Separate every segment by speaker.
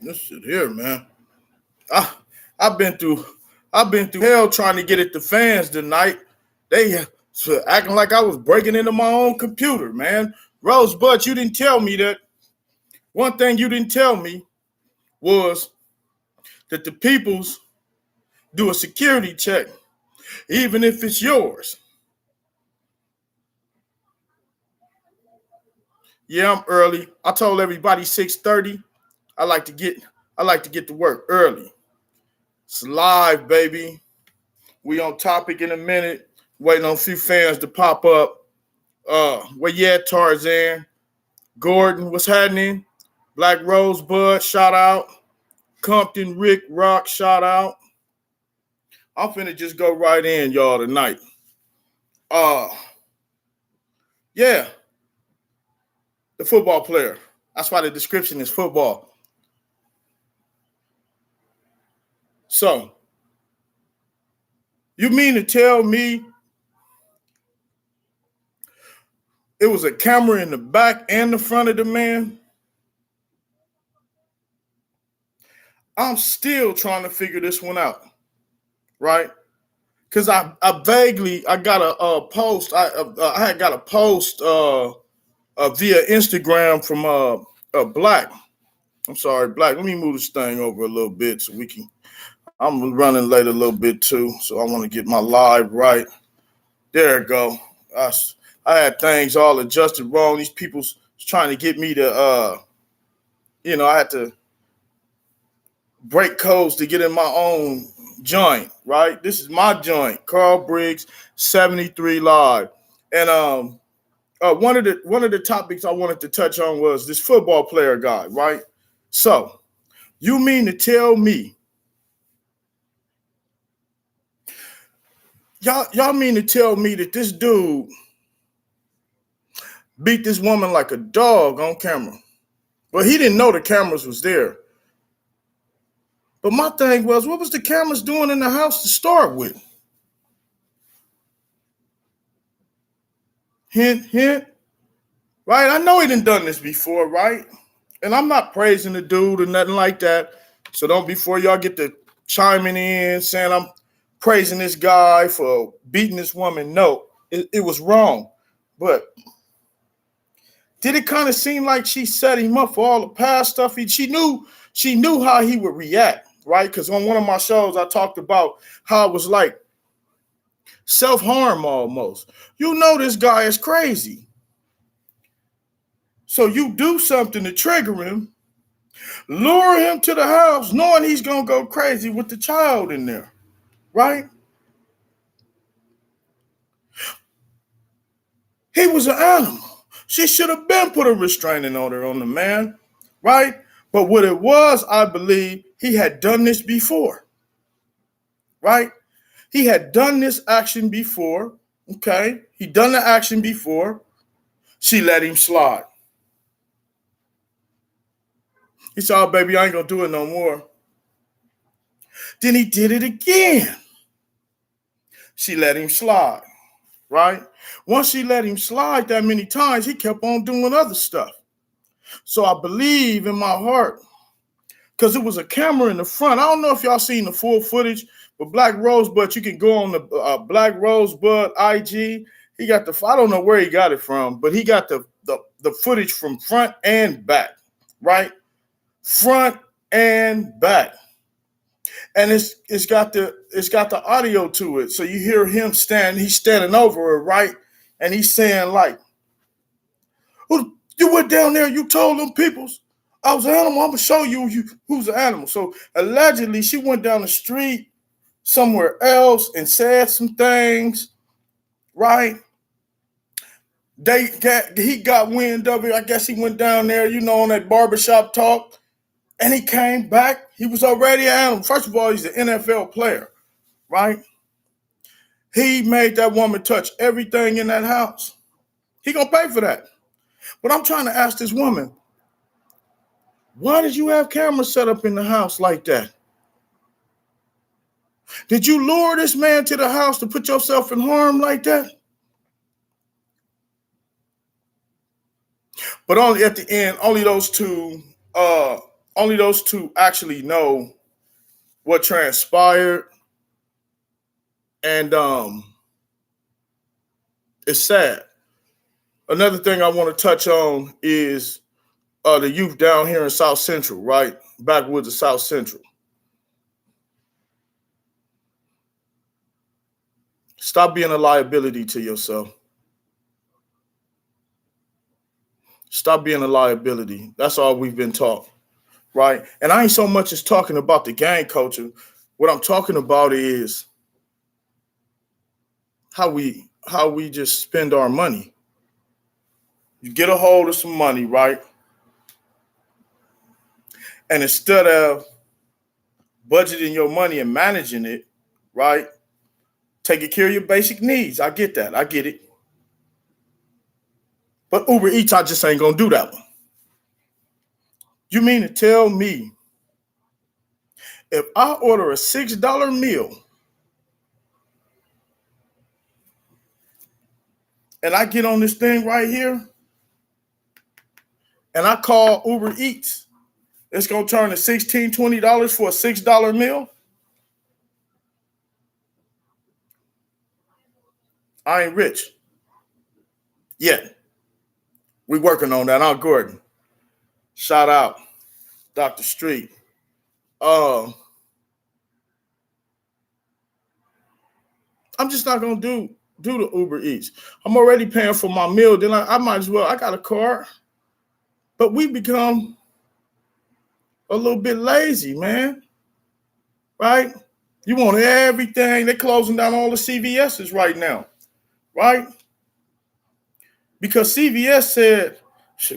Speaker 1: This shit here, man. I I've been through I've been through hell trying to get at the fans tonight. They acting like I was breaking into my own computer, man. Rosebud, you didn't tell me that. One thing you didn't tell me was that the peoples do a security check, even if it's yours. Yeah, I'm early. I told everybody 6:30. I like to get I like to get to work early. It's live, baby. We on topic in a minute. Waiting on a few fans to pop up. Where you at, Tarzan? Gordon, what's happening? Black Rosebud, shout out. Compton, Rick, Rock, shout out. I'm finna just go right in, y'all, tonight. Uh, yeah, the football player. That's why the description is football. So, you mean to tell me it was a camera in the back and the front of the man? I'm still trying to figure this one out, right? Because I got a post. I had got a post via Instagram from Black. I'm sorry, Black. Let me move this thing over a little bit so we can. I'm running late a little bit too, so I want to get my live right. There it go. I had things all adjusted wrong. These people's trying to get me to, I had to break codes to get in my own joint, right? This is my joint, Carl Briggs, 73 Live. And one of the topics I wanted to touch on was this football player guy, right? So, you mean to tell me, y'all mean to tell me that this dude beat this woman like a dog on camera? Well, he didn't know the cameras was there. But my thing was, what was the cameras doing in the house to start with? Hint, hint. Right? I know he done this before, right? And I'm not praising the dude or nothing like that. So don't, before y'all get to chiming in saying I'm praising this guy for beating this woman. No, it was wrong. But did it kind of seem like she set him up for all the past stuff? She knew how he would react, right? Because on one of my shows, I talked about how it was like self-harm almost. You know this guy is crazy. So you do something to trigger him, lure him to the house, knowing he's going to go crazy with the child in there, right? He was an animal. She should have been put a restraining order on the man, right? But what it was, I believe, he had done this before, right? He had done this action before, okay? He done the action before. She let him slide. He said, oh, baby, I ain't going to do it no more. Then he did it again. She let him slide, right? Once she let him slide that many times, he kept on doing other stuff. So I believe in my heart, because it was a camera in the front. I don't know if y'all seen the full footage, but Black Rosebud, you can go on the Black Rosebud IG. He got I don't know where he got it from, but he got the footage from front and back, right? Front and back. And it's got the audio to it. So you hear him he's standing over her, right? And he's saying, like, you went down there, you told them peoples I was an animal, I'm gonna show you who's an animal. So allegedly she went down the street somewhere else and said some things, right? He got wind of it. I guess he went down there, on that barbershop talk. And he came back. He was already an animal. First of all, he's an NFL player, right? He made that woman touch everything in that house. He gonna pay for that. But I'm trying to ask this woman, why did you have cameras set up in the house like that? Did you lure this man to the house to put yourself in harm like that? But only at the end, only those two Only those two actually know what transpired. And it's sad. Another thing I want to touch on is the youth down here in South Central, right? Backwoods of South Central. Stop being a liability to yourself. Stop being a liability. That's all we've been taught, right? And I ain't so much as talking about the gang culture. What I'm talking about is how we just spend our money. You get a hold of some money, right? And instead of budgeting your money and managing it, right? Taking care of your basic needs. I get that. I get it. But Uber Eats, I just ain't gonna do that one. You mean to tell me if I order a $6 meal and I get on this thing right here and I call Uber Eats, it's gonna turn to $16, $20 for a $6 meal? I ain't rich yet. We working on that. I'm Gordon. Shout out Dr. Street. I'm just not gonna do the Uber Eats. I'm already paying for my meal. Then I might as well. I got a car, but we become a little bit lazy, man. Right? You want everything. They're closing down all the CVS's right now, right? Because CVS said,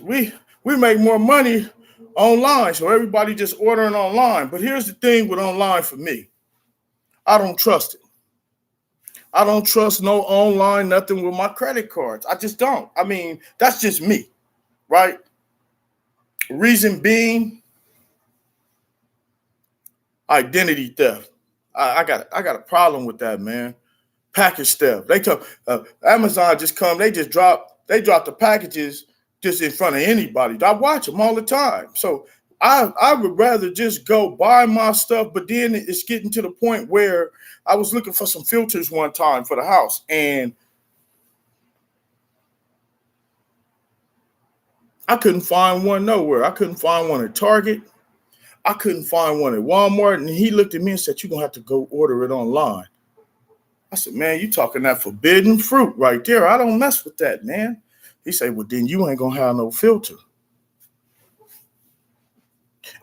Speaker 1: we make more money online, so everybody just ordering online. But here's the thing with online for me. I don't trust it. I don't trust no online nothing with my credit cards. I just don't. I mean, that's just me, right? Reason being, identity theft. I got a problem with that, man. Package theft. They come, Amazon just come. They drop the packages just in front of anybody. I watch them all the time. So I would rather just go buy my stuff. But then it's getting to the point where I was looking for some filters one time for the house, and I couldn't find one nowhere. I couldn't find one at Target. I couldn't find one at Walmart. And he looked at me and said, "You're going to have to go order it online." I said, "Man, you talking that forbidden fruit right there. I don't mess with that, man." He said, "Well, then you ain't going to have no filter."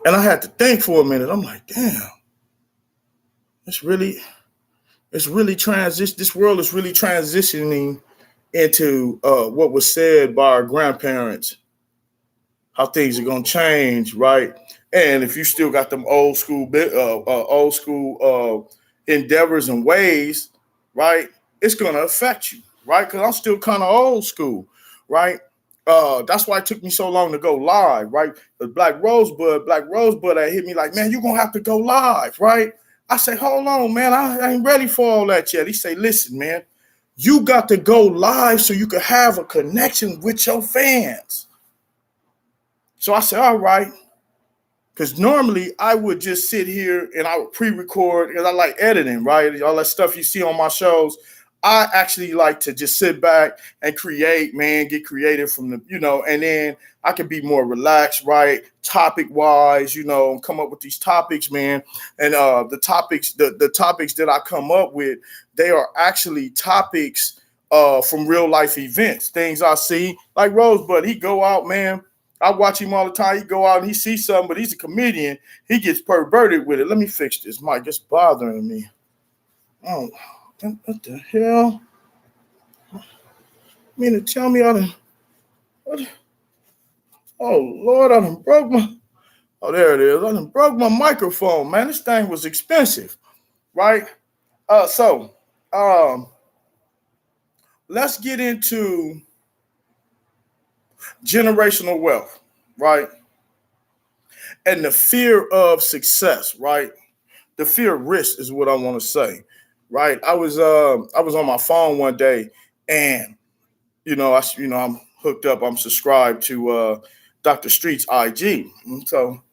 Speaker 1: And I had to think for a minute. I'm like, damn, it's really this world is really transitioning into what was said by our grandparents, how things are going to change, right? And if you still got them old school endeavors and ways, right, it's going to affect you, right? Because I'm still kind of old school, right? That's why it took me so long to go live, right? The Black Rosebud had hit me like, "Man, you're going to have to go live," right? I say, "Hold on, man, I ain't ready for all that yet." He say, "Listen, man, you got to go live so you can have a connection with your fans." So I said, "All right." Because normally I would just sit here and I would pre-record because I like editing, right? All that stuff you see on my shows. I actually like to just sit back and create, man, get creative from the, and then I can be more relaxed, right? Topic wise, come up with these topics, man. And the topics that I come up with, they are actually topics from real life events, things I see. Like Rosebud, he go out, man. I watch him all the time. He go out and he sees something, but he's a comedian. He gets perverted with it. Let me fix this mic. It's bothering me. Oh, what the hell? You mean to tell me oh, Lord, I done broke my... Oh, there it is. I done broke my microphone, man. This thing was expensive, right? So let's get into generational wealth, right? And the fear of success, right? The fear of risk is what I want to say, right? I was on my phone one day, and I'm hooked up. I'm subscribed to Dr. Street's IG, and so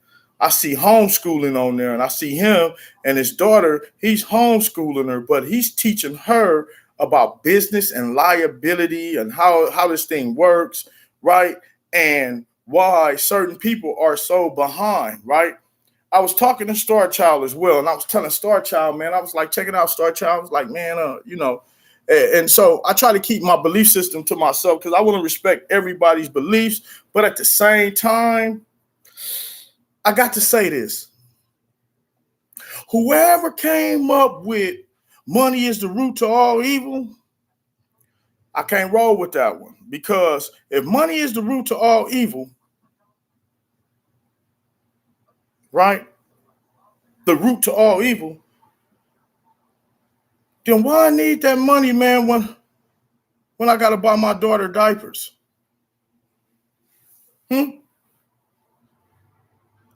Speaker 1: I see homeschooling on there, and I see him and his daughter. He's homeschooling her, but he's teaching her about business and liability and how this thing works, right? And why certain people are so behind, right? I was talking to Star Child as well, and I was telling Star Child, man, I was like, checking out Star Child. I was like, man, and so I try to keep my belief system to myself because I want to respect everybody's beliefs, but at the same time, I got to say this. Whoever came up with money is the root to all evil, I can't roll with that one. Because if money is the root to all evil, right? The root to all evil, then why I need that money, man, when I gotta buy my daughter diapers?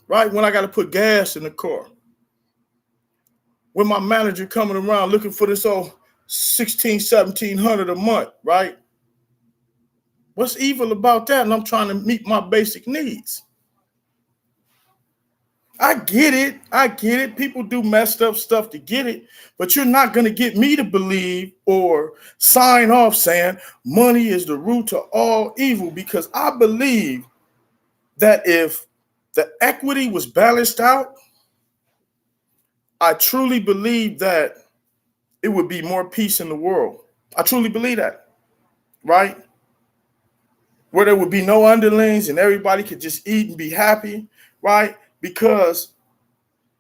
Speaker 1: Right? When I gotta put gas in the car. When my manager coming around looking for this old 16, 1700 a month, right? What's evil about that? And I'm trying to meet my basic needs. I get it. I get it. People do messed up stuff to get it, but you're not going to get me to believe or sign off saying money is the root to all evil, because I believe that if the equity was balanced out, I truly believe that it would be more peace in the world. I truly believe that, right? Where there would be no underlings and everybody could just eat and be happy, right? Because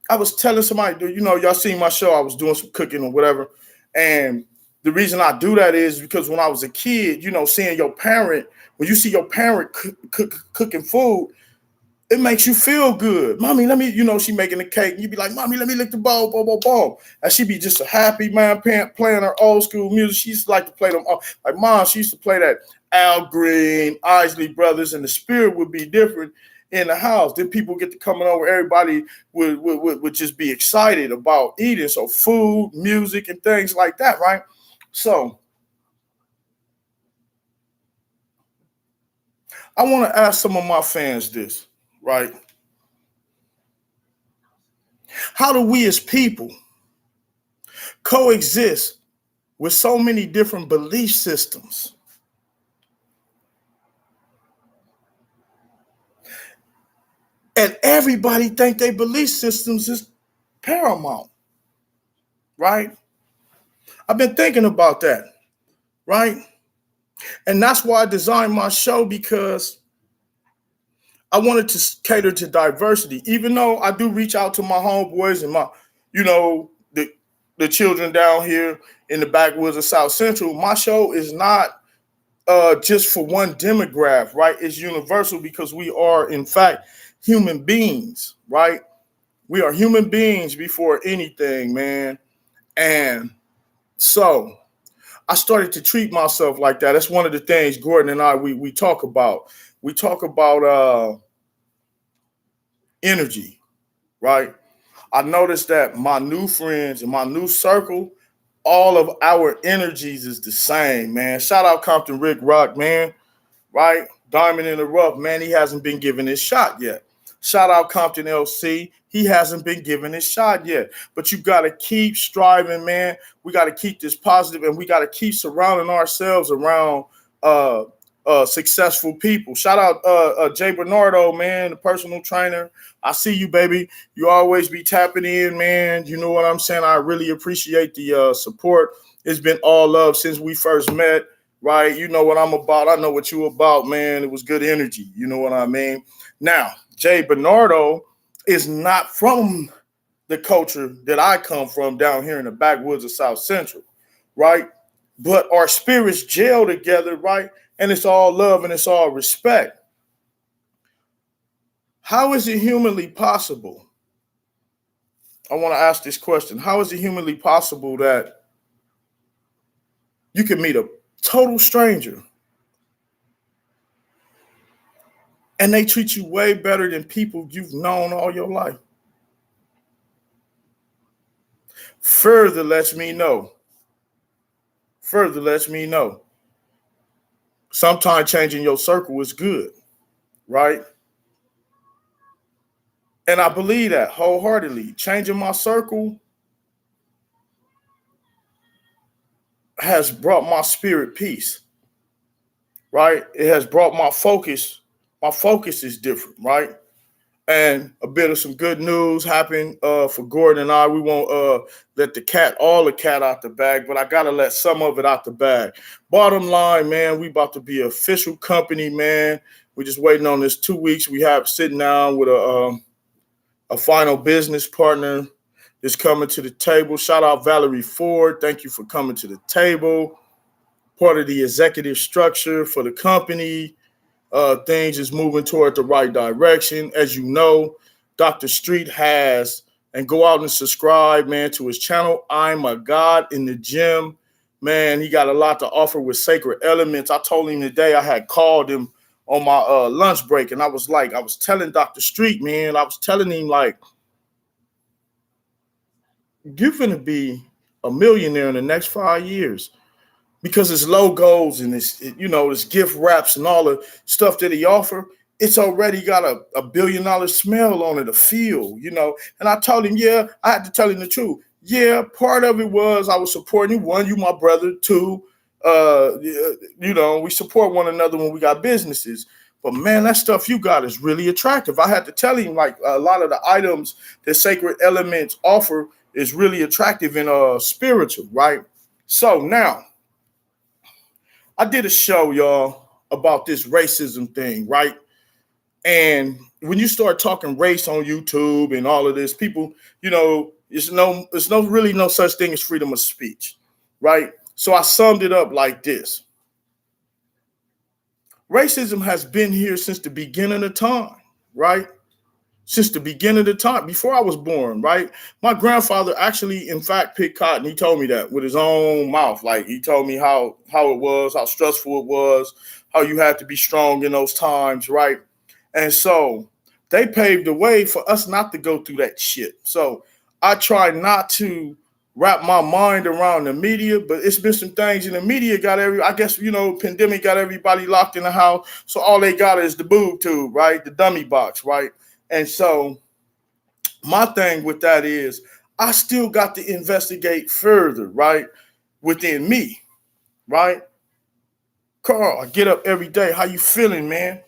Speaker 1: I was telling somebody, y'all seen my show, I was doing some cooking or whatever. And the reason I do that is because when I was a kid, seeing your parent, when you see your parent cooking food, it makes you feel good. Mommy, let me, she making the cake. And you be like, Mommy, let me lick the bowl, boom, boom, boom. And she be just a happy man playing her old school music. She used to like to play them. Like Mom, she used to play that Al Green, Isley Brothers, and the spirit would be different in the house. Then people get to coming over. Everybody would just be excited about eating. So food, music, and things like that, right? So I want to ask some of my fans this, right? How do we as people coexist with so many different belief systems? And everybody think their belief systems is paramount, right? I've been thinking about that, right? And that's why I designed my show, because I wanted to cater to diversity, even though I do reach out to my homeboys and my, the children down here in the backwoods of South Central. My show is not just for one demographic, right? It's universal because we are, in fact, human beings, right? We are human beings before anything, man. And so I started to treat myself like that. That's one of the things Gordon and I, we talk about. We talk about energy, right? I noticed that my new friends and my new circle, all of our energies is the same, man. Shout out Compton Rick Rock, man, right? Diamond in the rough, man. He hasn't been given his shot yet. Shout out Compton LC. He hasn't been given his shot yet. But you got to keep striving, man. We got to keep this positive, and we got to keep surrounding ourselves around successful people. Shout out Jay Bernardo, man, the personal trainer. I see you, baby. You always be tapping in, man. You know what I'm saying? I really appreciate the support. It's been all love since we first met, right? You know what I'm about. I know what you about, man. It was good energy. You know what I mean? Now, Jay Bernardo is not from the culture that I come from down here in the backwoods of South Central, right? But our spirits gel together, right? And it's all love and it's all respect. How is it humanly possible? I want to ask this question. How is it humanly possible that you can meet a total stranger and they treat you way better than people you've known all your life? Further lets me know. Sometimes changing your circle is good, right? And I believe that wholeheartedly. Changing my circle has brought my spirit peace, right? It has brought my focus. My focus is different, right? And a bit of some good news happened for Gordon and I. We won't let all the cat out the bag, but I gotta let some of it out the bag. Bottom line, man, we about to be an official company, man. We're just waiting on this 2 weeks. We have sitting down with a final business partner that's coming to the table. Shout out Valerie Ford. Thank you for coming to the table. Part of the executive structure for the company. Things is moving toward the right direction. As you know, Dr. Street has, and go out and subscribe, man, to his channel. I'm a God in the Gym. Man, he got a lot to offer with Sacred Elements. I told him today I had called him on my lunch break, and I was telling Dr. Street, man, I was telling him, like, you're finna be a millionaire in the next 5 years. Because his logos and his gift wraps and all the stuff that he offer, it's already got a $1 billion smell on it, a feel, And I told him, yeah, I had to tell him the truth. Yeah, part of it was I was supporting you. One, you my brother. Two, we support one another when we got businesses. But man, that stuff you got is really attractive. I had to tell him, like, a lot of the items that Sacred Elements offer is really attractive and spiritual, right? So now, I did a show, y'all, about this racism thing, right? And when you start talking race on YouTube and all of this, people, there's really no such thing as freedom of speech, right? So I summed it up like this. Racism has been here since the beginning of time, right? Since the beginning of the time, before I was born, right? My grandfather actually, in fact, picked cotton. He told me that with his own mouth. Like, he told me how it was, how stressful it was, how you had to be strong in those times, right? And so they paved the way for us not to go through that shit. So I try not to wrap my mind around the media, but it's been some things in the media pandemic got everybody locked in the house. So all they got is the boob tube, right? The dummy box, right? And so my thing with that is I still got to investigate further, right? Within me, right? Carl, I get up every day. How you feeling, man?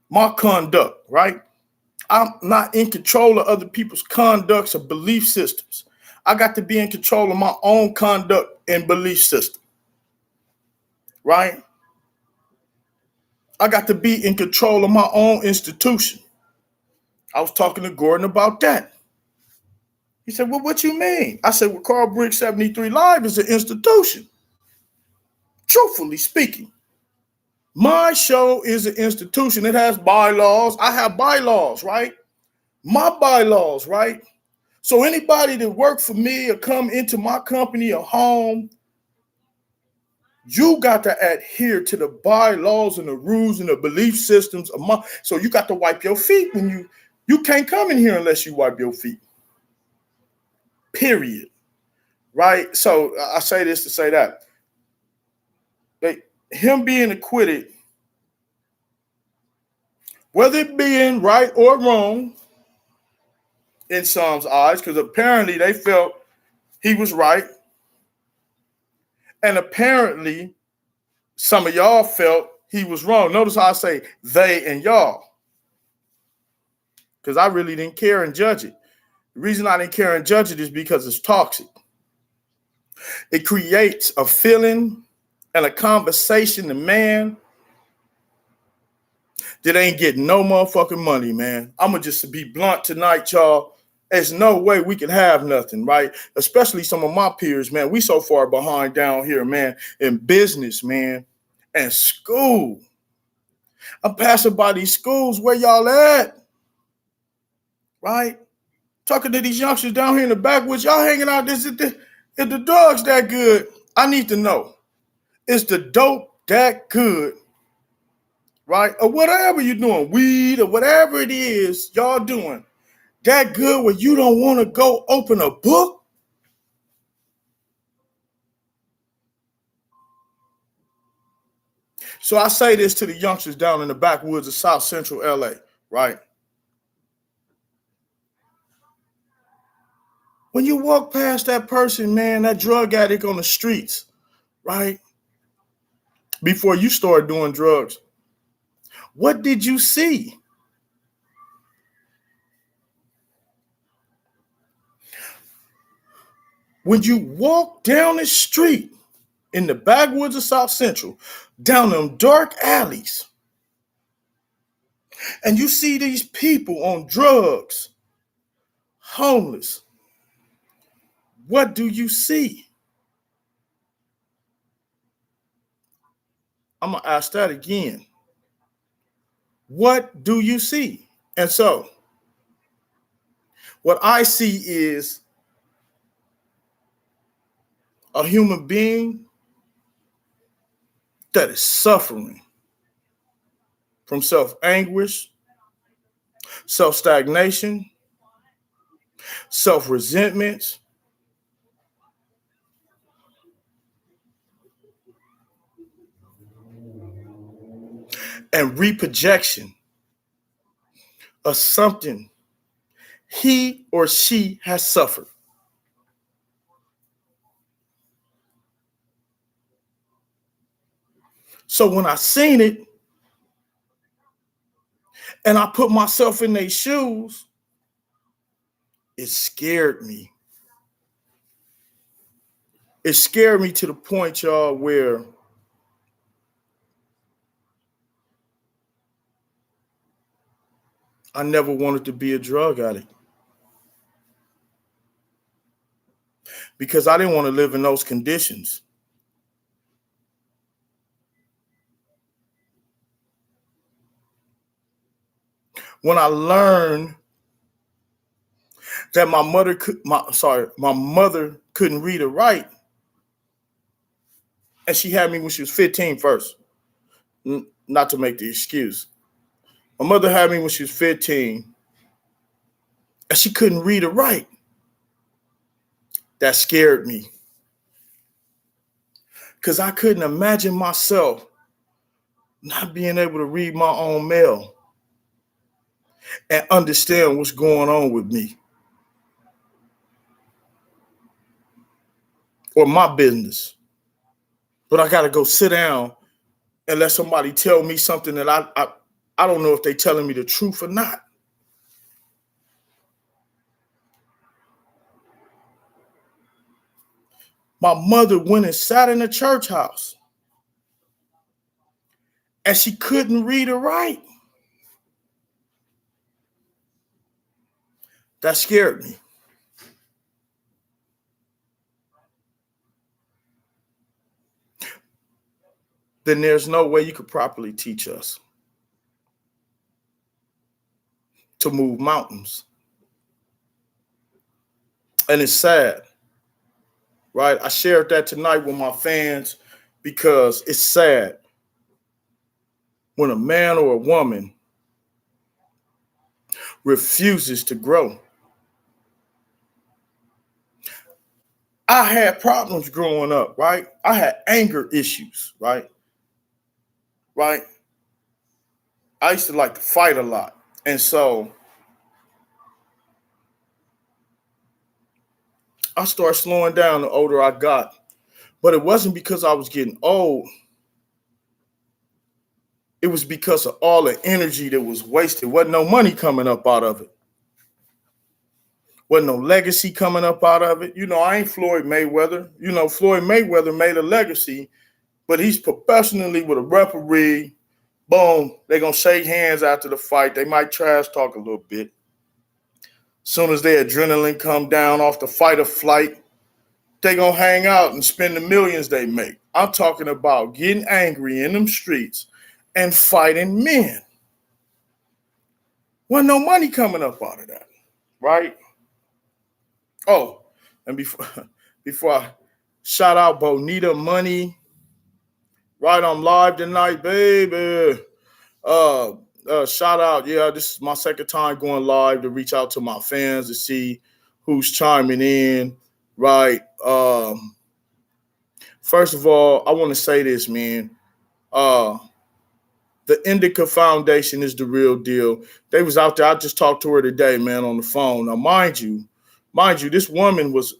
Speaker 1: My conduct, right? I'm not in control of other people's conducts or belief systems. I got to be in control of my own conduct and belief system, right? I got to be in control of my own institution. I was talking to Gordon about that. He said, well, what you mean? I said, well, Carl Briggs 73 Live is an institution. Truthfully speaking, my show is an institution. It has bylaws. I have bylaws, right? My bylaws, right? So anybody that work for me or come into my company or home, you got to adhere to the bylaws and the rules and the belief systems of my. So you got to wipe your feet when you can't come in here unless you wipe your feet. Period. Right? So I say this to say that. Him being acquitted, whether it being right or wrong in some's eyes, because apparently they felt he was right. And apparently some of y'all felt he was wrong. Notice how I say they and y'all. Because I really didn't care and judge it. The reason I didn't care and judge it is because it's toxic. It creates a feeling and a conversation to man that ain't getting no motherfucking money, man. I'm going to just be blunt tonight, y'all. There's no way we can have nothing, right? Especially some of my peers, man. We so far behind down here, man, in business, man, and school. I'm passing by these schools. Where y'all at? Right? Talking to these youngsters down here in the backwoods. Y'all hanging out. Is the drugs that good? I need to know. Is the dope that good? Right? Or whatever you're doing, weed or whatever it is y'all doing, that good where you don't want to go open a book? So I say this to the youngsters down in the backwoods of South Central LA, right? When you walk past that person, man, that drug addict on the streets, right? Before you start doing drugs, what did you see? When you walk down the street in the backwoods of South Central, down them dark alleys, and you see these people on drugs, homeless, what do you see? I'm going to ask that again. What do you see? And so, what I see is a human being that is suffering from self anguish, self stagnation, self resentment, and reprojection of something he or she has suffered. So when I seen it and I put myself in their shoes, it scared me. It scared me to the point, y'all, where I never wanted to be a drug addict because I didn't want to live in those conditions. When I learned that my mother couldn't read or write, and she had me when she was 15 first, not to make the excuse. My mother had me when she was 15, and she couldn't read or write. That scared me because I couldn't imagine myself not being able to read my own mail and understand what's going on with me or my business. But I got to go sit down and let somebody tell me something that I don't know if they're telling me the truth or not. My mother went and sat in a church house and she couldn't read or write. That scared me. Then there's no way you could properly teach us to move mountains. And it's sad, right? I shared that tonight with my fans because it's sad when a man or a woman refuses to grow. I had problems growing up, right? I had anger issues, right? Right? I used to like to fight a lot. And so I started slowing down the older I got. But it wasn't because I was getting old. It was because of all the energy that was wasted. Wasn't no money coming up out of it. Wasn't no legacy coming up out of it. You know, I ain't Floyd Mayweather. You know, Floyd Mayweather made a legacy, but he's professionally with a referee. Boom, they're going to shake hands after the fight. They might trash talk a little bit. Soon as their adrenaline come down off the fight or flight, they going to hang out and spend the millions they make. I'm talking about getting angry in them streets and fighting men. Wasn't no money coming up out of that, right? Oh, and before I shout out Bonita Money, right? I'm live tonight, baby. Shout out. Yeah, this is my second time going live to reach out to my fans to see who's chiming in, right? First of all, I want to say this, man. The Indica Foundation is the real deal. They was out there. I just talked to her today, man, on the phone. Now, mind you, Mind you, this woman was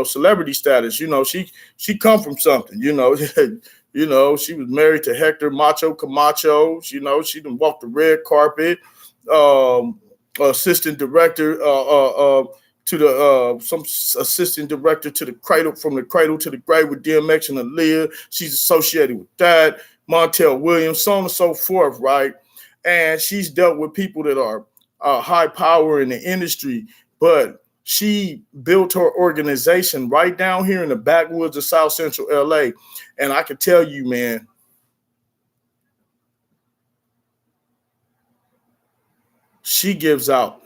Speaker 1: celebrity status. She come from something. She was married to Hector Macho Camacho. She done walked the red carpet. Um, assistant director to the some assistant director to the cradle, from the cradle to the grave with DMX and Aaliyah. She's associated with that. Montel Williams, so on and so forth, right? And she's dealt with people that are high power in the industry, but she built her organization right down here in the backwoods of South Central LA. And I can tell you, man, she gives out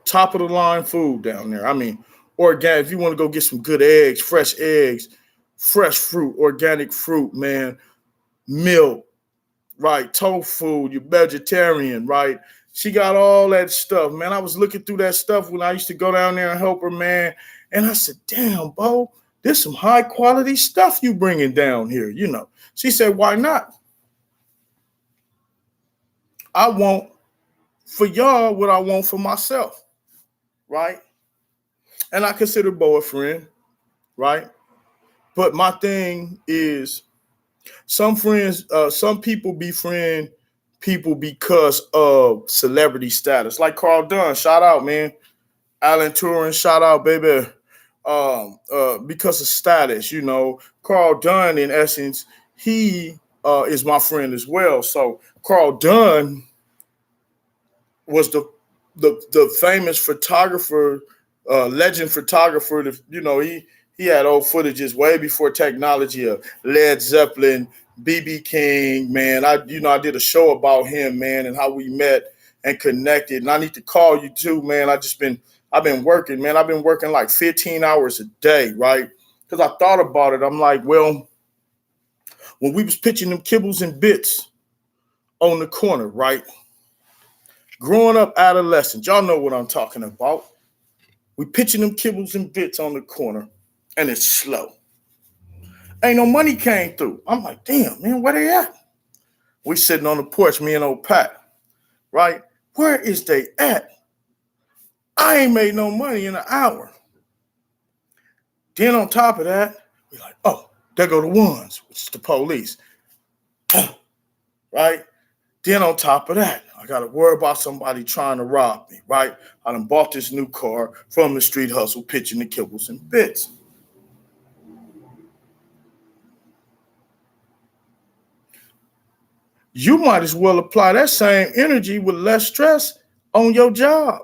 Speaker 1: top of the line food down there. I mean, organic. If you want to go get some good eggs, fresh fruit, organic fruit, man, milk, right? Tofu, you're vegetarian, right? She got all that stuff, man. I was looking through that stuff when I used to go down there and help her, man. And I said, damn, Bo, there's some high quality stuff you bringing down here, She said, why not? I want for y'all what I want for myself, right? And I consider Bo a friend, right? But my thing is, some people befriend people because of celebrity status. Like Carl Dunn, shout out, man. Alan Turing, shout out, baby. Because of status, Carl Dunn, in essence, he is my friend as well. So Carl Dunn was the famous photographer, legend photographer. He had old footages way before technology of Led Zeppelin, BB King, man. I did a show about him, man, and how we met and connected. And I need to call you too, man. I've been working, man. I've been working like 15 hours a day, right? Because I thought about it. I'm like, well, when we was pitching them kibbles and bits on the corner, right? Growing up adolescent, y'all know what I'm talking about. We pitching them kibbles and bits on the corner, and it's slow. Ain't no money came through. I'm like, damn, man, where they at? We sitting on the porch, me and old Pat, right? Where is they at? I ain't made no money in an hour. Then on top of that, we like, oh, there go the ones, which is the police. Right? Then on top of that, I got to worry about somebody trying to rob me, right? I done bought this new car from the street hustle, pitching the kibbles and bits. You might as well apply that same energy with less stress on your job.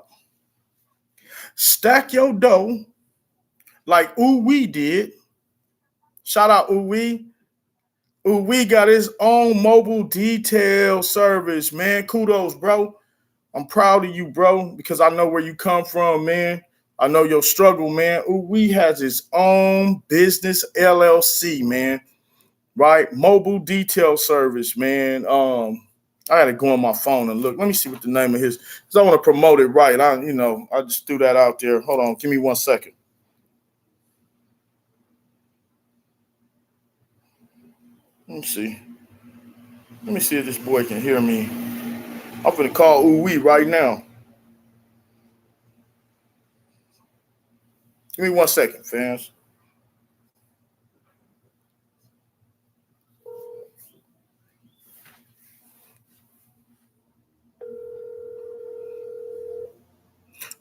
Speaker 1: Stack your dough like Ooh-Wee did. Shout out Ooh-Wee. Ooh-Wee got his own mobile detail service, man. Kudos, bro. I'm proud of you, bro, because I know where you come from, man. I know your struggle, man. Ooh-Wee has his own business LLC, man. Right? Mobile detail service, man. I gotta go on my phone and look. Let me see what the name of his, because I want to promote it right. I just threw that out there. Hold on, give me 1 second. Let me see if this boy can hear me. I'm gonna call Ooh-Wee right now. Give me 1 second, fans.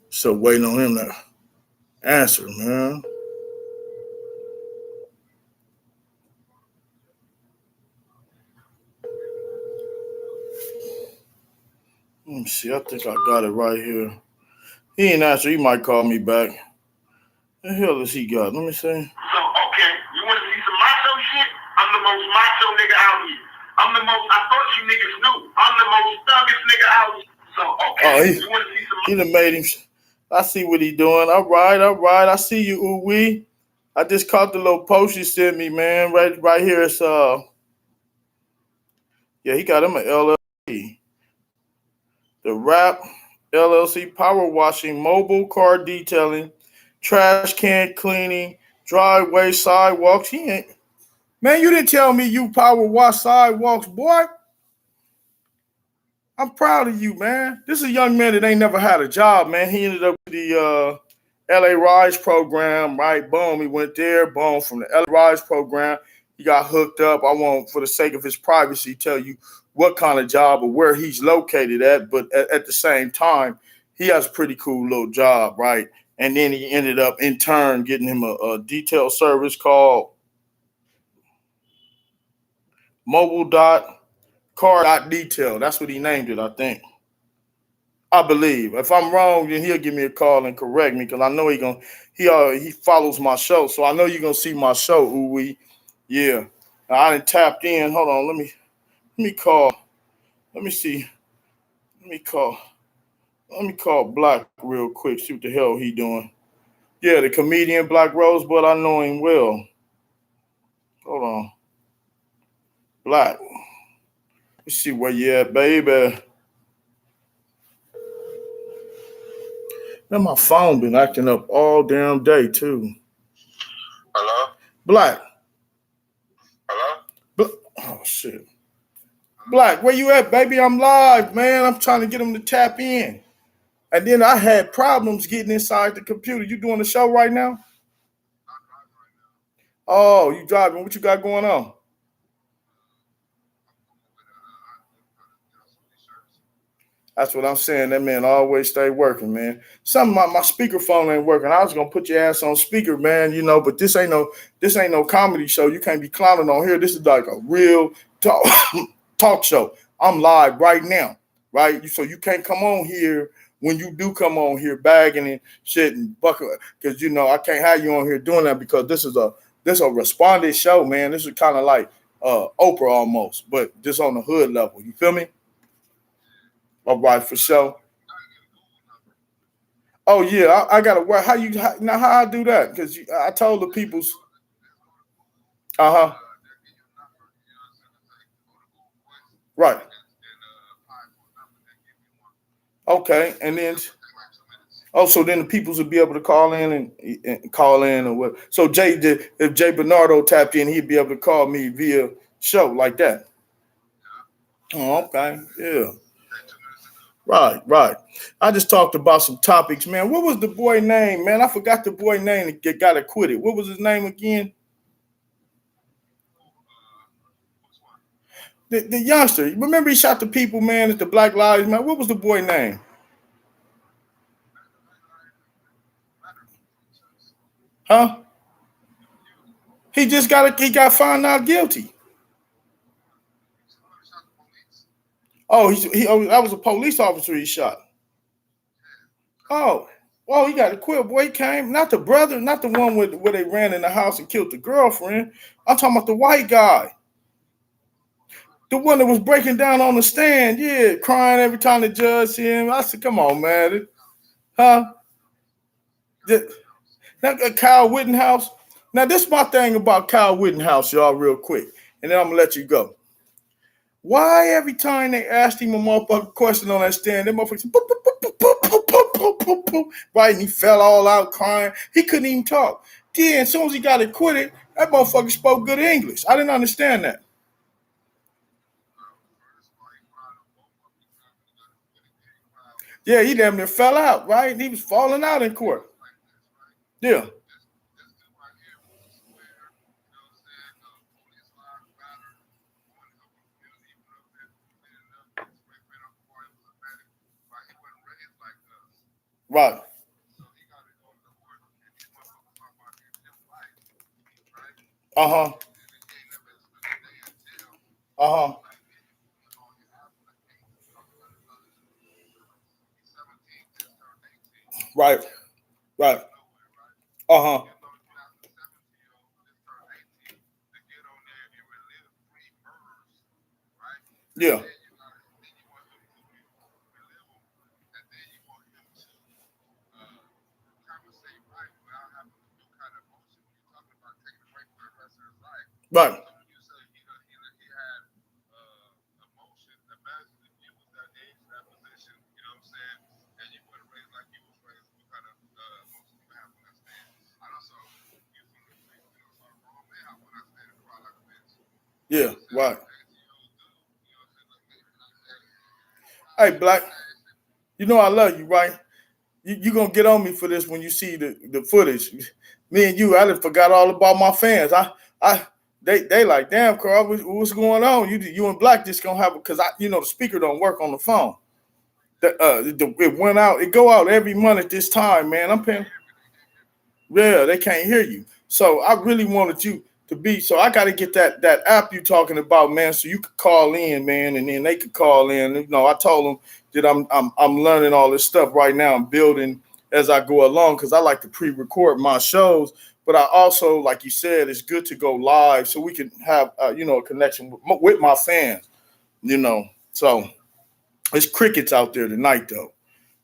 Speaker 1: So waiting on him to answer, man. Let me see. I think I got it right here. He ain't answer. He might call me back. The hell does he got? Let me see.
Speaker 2: So, okay, you want to see some macho shit? I'm the most macho nigga out here. I thought you niggas knew. I'm the most thuggest nigga out here. So, okay, you want to see some
Speaker 1: he done made him. I see what he doing. All right. I see you, Ooh-Wee. I just caught the little post you sent me, man. Right here. It's yeah, he got him an LLC. The Rap LLC, power washing, mobile car detailing, trash can cleaning, driveway, sidewalks. He ain't. Man, you didn't tell me you power wash sidewalks, boy. I'm proud of you, man. This is a young man that ain't never had a job, man. He ended up with the LA Rise program, right? Boom, he went there. Boom, from the LA Rise program, he got hooked up. I won't, for the sake of his privacy, tell you what kind of job or where he's located at, but at the same time, he has a pretty cool little job, right? And then he ended up, in turn, getting him a detail service called Mobile.car.detail. That's what he named it, I think. I believe. If I'm wrong, then he'll give me a call and correct me, because I know he follows my show, so I know you're gonna see my show. Ooh, yeah. Now, I done tapped in. Hold on, let me call. Let me see. Let me call. Let me call Black real quick. See what the hell he doing. Yeah, the comedian Black Rosebud. I know him well. Hold on, Black. Let's see where you at, baby. Man, my phone been acting up all damn day too.
Speaker 2: Hello?
Speaker 1: Black.
Speaker 2: Hello?
Speaker 1: Oh shit. Black, where you at, baby? I'm live, man. I'm trying to get him to tap in. And then I had problems getting inside the computer. You doing the show right now? Oh, you driving. What you got going on? That's what I'm saying. That man always stay working, man. My speaker phone ain't working. I was gonna put your ass on speaker, man. But this ain't no comedy show. You can't be clowning on here. This is like a real talk show. I'm live right now, right? So you can't come on here when you do come on here bagging and shit and bucket, because I can't have you on here doing that, because this is a responded show, man. This is kind of like Oprah almost, but just on the hood level. You feel me? All right, for sure. Oh yeah, I gotta work. How I do that? Because I told the people's. Uh huh. Right. Okay, and then so then the peoples would be able to call in and call in or what. So if Jay Bernardo tapped in, he'd be able to call me via show like that. Oh, okay, yeah. Right. I just talked about some topics, man. What was the boy name, man? I forgot the boy name that got acquitted. What was his name again? The youngster. Remember he shot the people, man, at the Black Lives Matter. What was the boy name? Huh? He got found not guilty. Oh, that was a police officer he shot. Oh, he got acquitted. Boy, he came. Not the brother, not the one where they ran in the house and killed the girlfriend. I'm talking about the white guy. The one that was breaking down on the stand, yeah, crying every time the judge see him. I said, come on, man. Huh? That Kyle Rittenhouse. Now, this is my thing about Kyle Rittenhouse, y'all, real quick. And then I'm going to let you go. Why every time they asked him a motherfucking question on that stand, that motherfucker said, boop, boop, boop, right, and he fell all out crying. He couldn't even talk. Then, as soon as he got acquitted, that motherfucker spoke good English. I didn't understand that. Yeah, he damn near fell out, right? He was falling out in court. Yeah. Right. Uh-huh. Uh-huh. Right. Right. Uh-huh. Yeah. Right. Yeah, right. Hey, Black, I love you, right? you gonna get on me for this when you see the footage. Me and you, I done forgot all about my fans. They like, damn, Carl, what's going on? You and Black just gonna have because the speaker don't work on the phone. It went out. It go out every month at this time, man. I'm paying. Yeah, they can't hear you. So I really wanted you to be. So I got to get that app you talking about, man. So you could call in, man, and then they could call in. I told them that I'm learning all this stuff right now. I'm building as I go along because I like to pre-record my shows. But I also, like you said, it's good to go live so we can have a connection with my fans. So it's crickets out there tonight, though.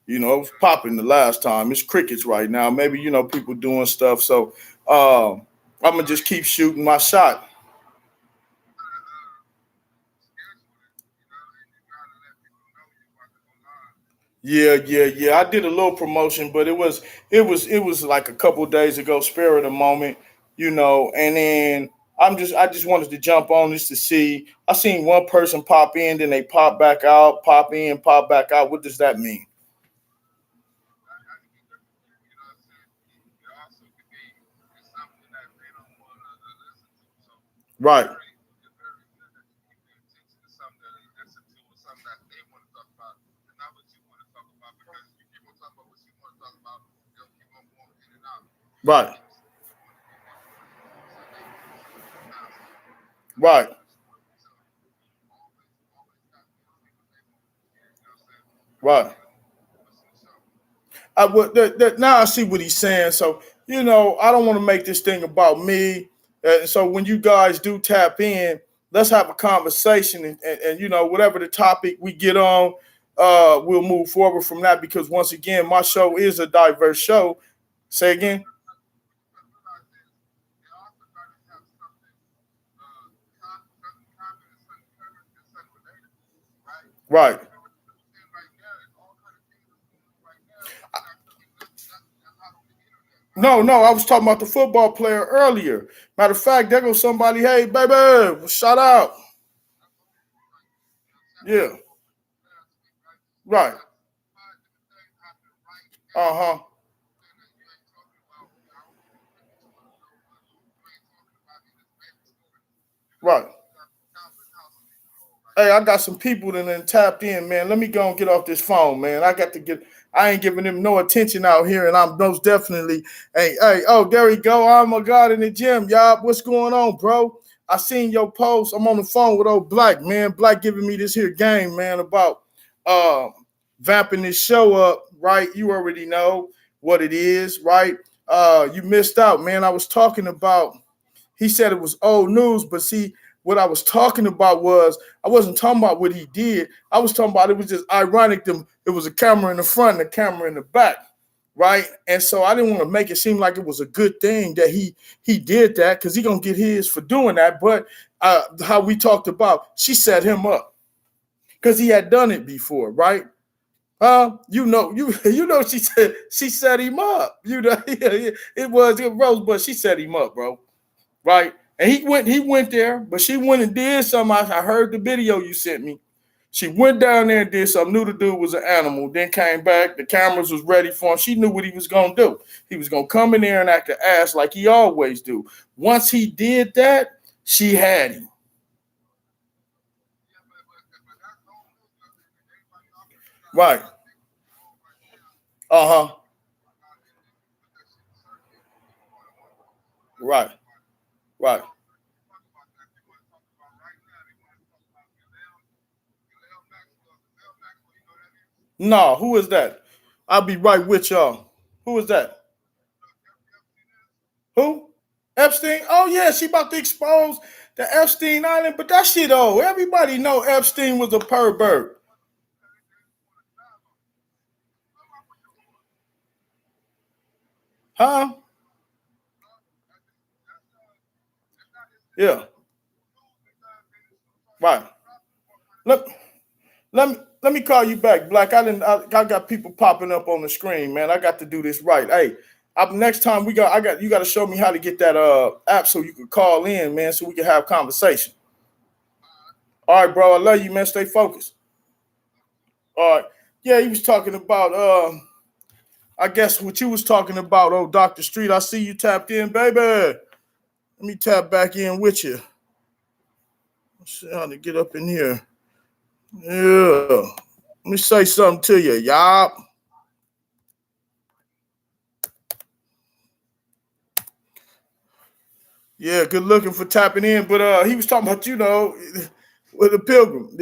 Speaker 1: It was popping the last time. It's crickets right now. Maybe, people doing stuff. So I'm going to just keep shooting my shot. Yeah. I did a little promotion, but it was like a couple of days ago, spare of the moment, and then I just wanted to jump on this to see. I seen one person pop in, then they pop back out, pop in, pop back out. What does that mean? Right. Right. Right. Right. Now I see what he's saying. So, I don't want to make this thing about me. So when you guys do tap in, let's have a conversation and whatever the topic we get on, we'll move forward from that because once again, my show is a diverse show. Say again. Right. No, I was talking about the football player earlier. Matter of fact, there goes somebody, hey, baby, shout out. Yeah. Right. Uh-huh. Right. Hey, I got some people that then tapped in, man. Let me go and get off this phone, man. I ain't giving them no attention out here, and I'm most definitely, oh, there we go. Oh my God, in the gym, y'all. What's going on, bro? I seen your post. I'm on the phone with old Black, man. Black giving me this here game, man, about vamping this show up, right? You already know what it is, right? You missed out, man. I was talking about, he said it was old news, but see, what I was talking about I wasn't talking about what he did. I was talking about it was just ironic. It was a camera in the front and a camera in the back, right? And so I didn't want to make it seem like it was a good thing that he did that because he gonna get his for doing that. But how we talked about, she set him up because he had done it before, right? She set him up. It was Rosebud. She set him up, bro, right? And he went there, but she went and did something. I heard the video you sent me. She went down there and did something, knew the dude was an animal, then came back. The cameras was ready for him. She knew what he was going to do. He was going to come in there and act an ass like he always do. Once he did that, she had him. Right. Uh-huh. Right. Right. No, who is that? I'll be right with y'all. Who is that? Who? Epstein? Oh yeah, she about to expose the Epstein Island, but that shit old. Everybody know Epstein was a pervert. Huh? Yeah. Right. Look, let me call you back, Black. I got people popping up on the screen, man. I got to do this right. Hey, next time you got to show me how to get that app so you can call in, man, so we can have conversation. All right, bro. I love you, man. Stay focused. All right. Yeah, he was talking about I guess what you was talking about, oh, Dr. Street, I see you tapped in, baby. Let me tap back in with you. Let's see how to get up in here. Yeah. Let me say something to you, y'all. Yeah, good looking for tapping in. But he was talking about, with the pilgrim,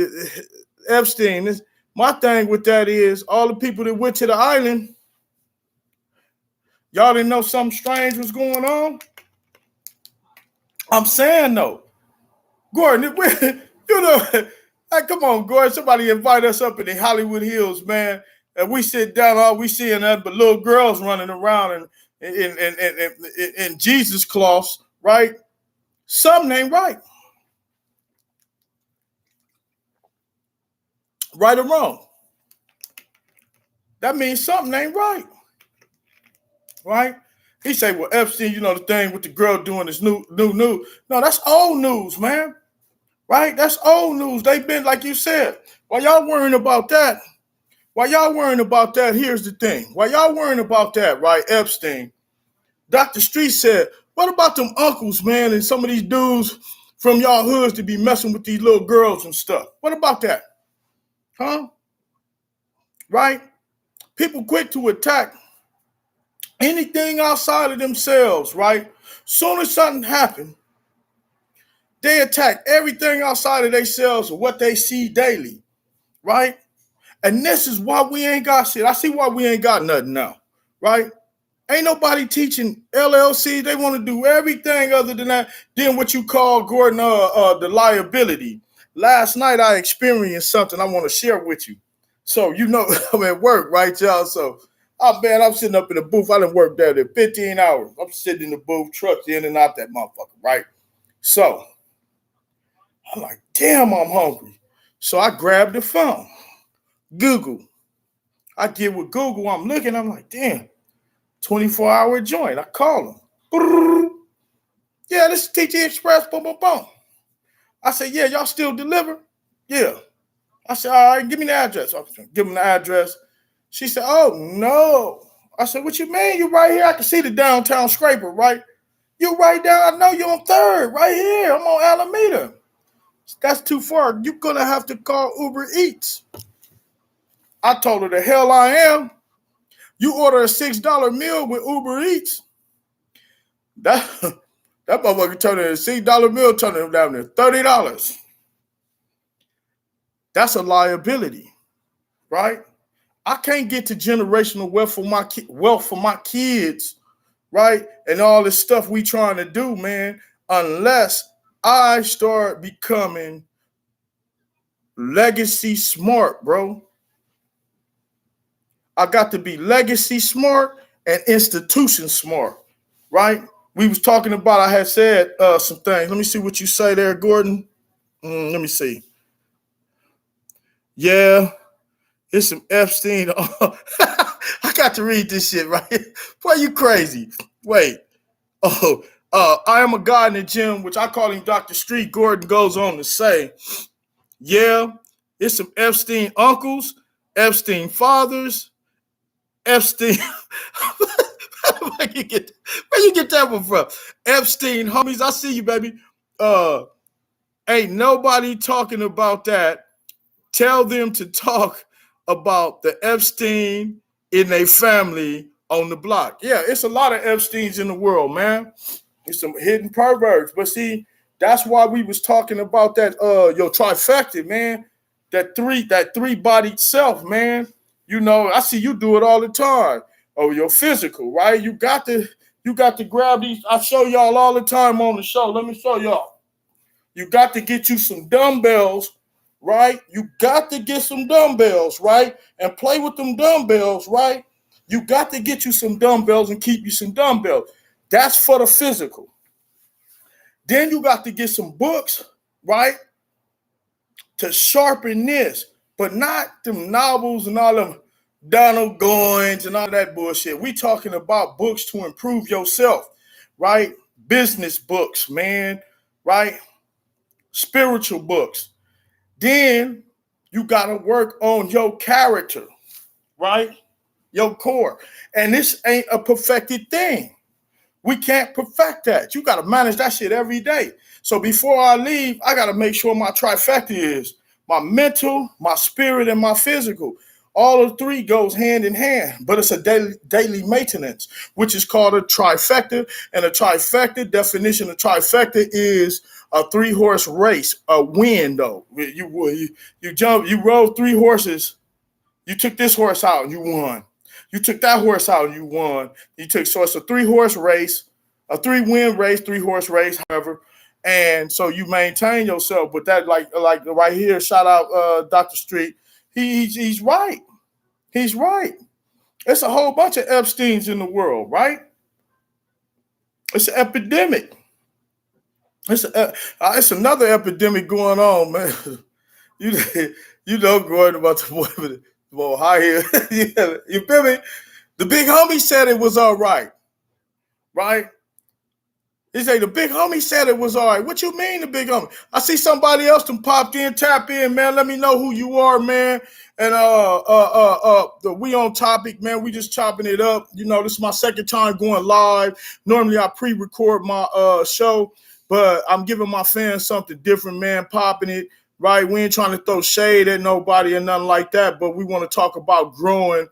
Speaker 1: Epstein. My thing with that is all the people that went to the island, y'all didn't know something strange was going on? I'm saying though, Gordon, hey, come on, Gordon. Somebody invite us up in the Hollywood Hills, man. And we sit down, all we see nothing but little girls running around in Jesus cloths, right? Something ain't right. Right or wrong. That means something ain't right. Right? He say, well, Epstein, the thing with the girl doing this new. No, that's old news, man. Right? That's old news. They've been, like you said, while y'all worrying about that, here's the thing. While y'all worrying about that, right, Epstein, Dr. Street said, what about them uncles, man, and some of these dudes from y'all hoods to be messing with these little girls and stuff? What about that? Huh? Right? People quick to attack anything outside of themselves, right? Soon as something happens, they attack everything outside of themselves or what they see daily, right? And this is why we ain't got shit. I see why we ain't got nothing now, right? Ain't nobody teaching LLC. They want to do everything other than that, than what you call, Gordon, the liability. Last night I experienced something I want to share with you. So, I'm at work, right, y'all? So, I'm sitting up in the booth. I done worked there 15 hours. I'm sitting in the booth, trucks in and out that motherfucker, right? So, I'm like, damn, I'm hungry. So I grabbed the phone, Google. I get with Google. I'm looking. I'm like, damn, 24-hour joint. I call them. Yeah, this is TT Express. Boom, boom, boom. I said, yeah, y'all still deliver? Yeah. I said, all right, give me the address. I give them the address. She said, oh, no. I said, what you mean? You right here? I can see the downtown scraper, right? You right down. I know you're on 3rd, right here. I'm on Alameda. That's too far. You're going to have to call Uber Eats. I told her the hell I am. You order a $6 meal with Uber Eats. That motherfucker turned a $6 meal, turning down to $30. That's a liability, right? I can't get to generational wealth for my kids, right? And all this stuff we trying to do, man, unless I start becoming legacy smart, bro. I got to be legacy smart and institution smart, right? We was talking about, I had said some things. Let me see what you say there, Gordon. Let me see. Yeah, it's some Epstein. I got to read this shit, right? Boy, you crazy. Wait. I am a guy in the gym, which I call him Dr. Street. Gordon goes on to say, yeah, it's some Epstein uncles, Epstein fathers, Epstein. Where you get that one from? Epstein homies. I see you, baby. Ain't nobody talking about that. Tell them to talk about the Epstein in their family on the block. Yeah, it's a lot of Epsteins in the world, man. It's some hidden perverts. But see, that's why we was talking about that your trifecta, man. That three-bodied self, man. I see you do it all the time. Oh, your physical, right? You got to grab these. I show y'all all the time on the show. Let me show y'all. You got to get you some dumbbells, right? You got to get some dumbbells, right? And play with them dumbbells, right? You got to get you some dumbbells and keep you some dumbbells. That's for the physical. Then you got to get some books, right? To sharpen this, but not them novels and all them Donald Goins and all that bullshit. We talking about books to improve yourself, right? Business books, man, right? Spiritual books. Then you got to work on your character, right? your core. And this ain't a perfected thing. We can't perfect that. You got to manage that shit every day. So before I leave, I got to make sure my trifecta is my mental, my spirit, and my physical. All of three goes hand in hand, but it's a daily maintenance, which is called a trifecta. And a trifecta, definition of trifecta is a 3-horse race, a win though. You rode 3 horses. You took this horse out and you won. You took that horse out and you won. So it's a 3-horse race, a 3-win race, 3-horse race, however. And so you maintain yourself. But that, like right here, shout out Dr. Street. He's right. He's right. It's a whole bunch of Epsteins in the world, right? It's an epidemic. It's another epidemic going on, man. You know, Gordon, about the boy. Well, high here. Yeah, you feel me? The big homie said it was all right. Right? He said the big homie said it was all right. What you mean the big homie? I see somebody else done popped in, tap in, man. Let me know who you are, man. And we on topic, man. We just chopping it up. You know, this is my second time going live. Normally I pre-record my show, but I'm giving my fans something different, man. Popping it. Right, we ain't trying to throw shade at nobody or nothing like that, but we want to talk about growing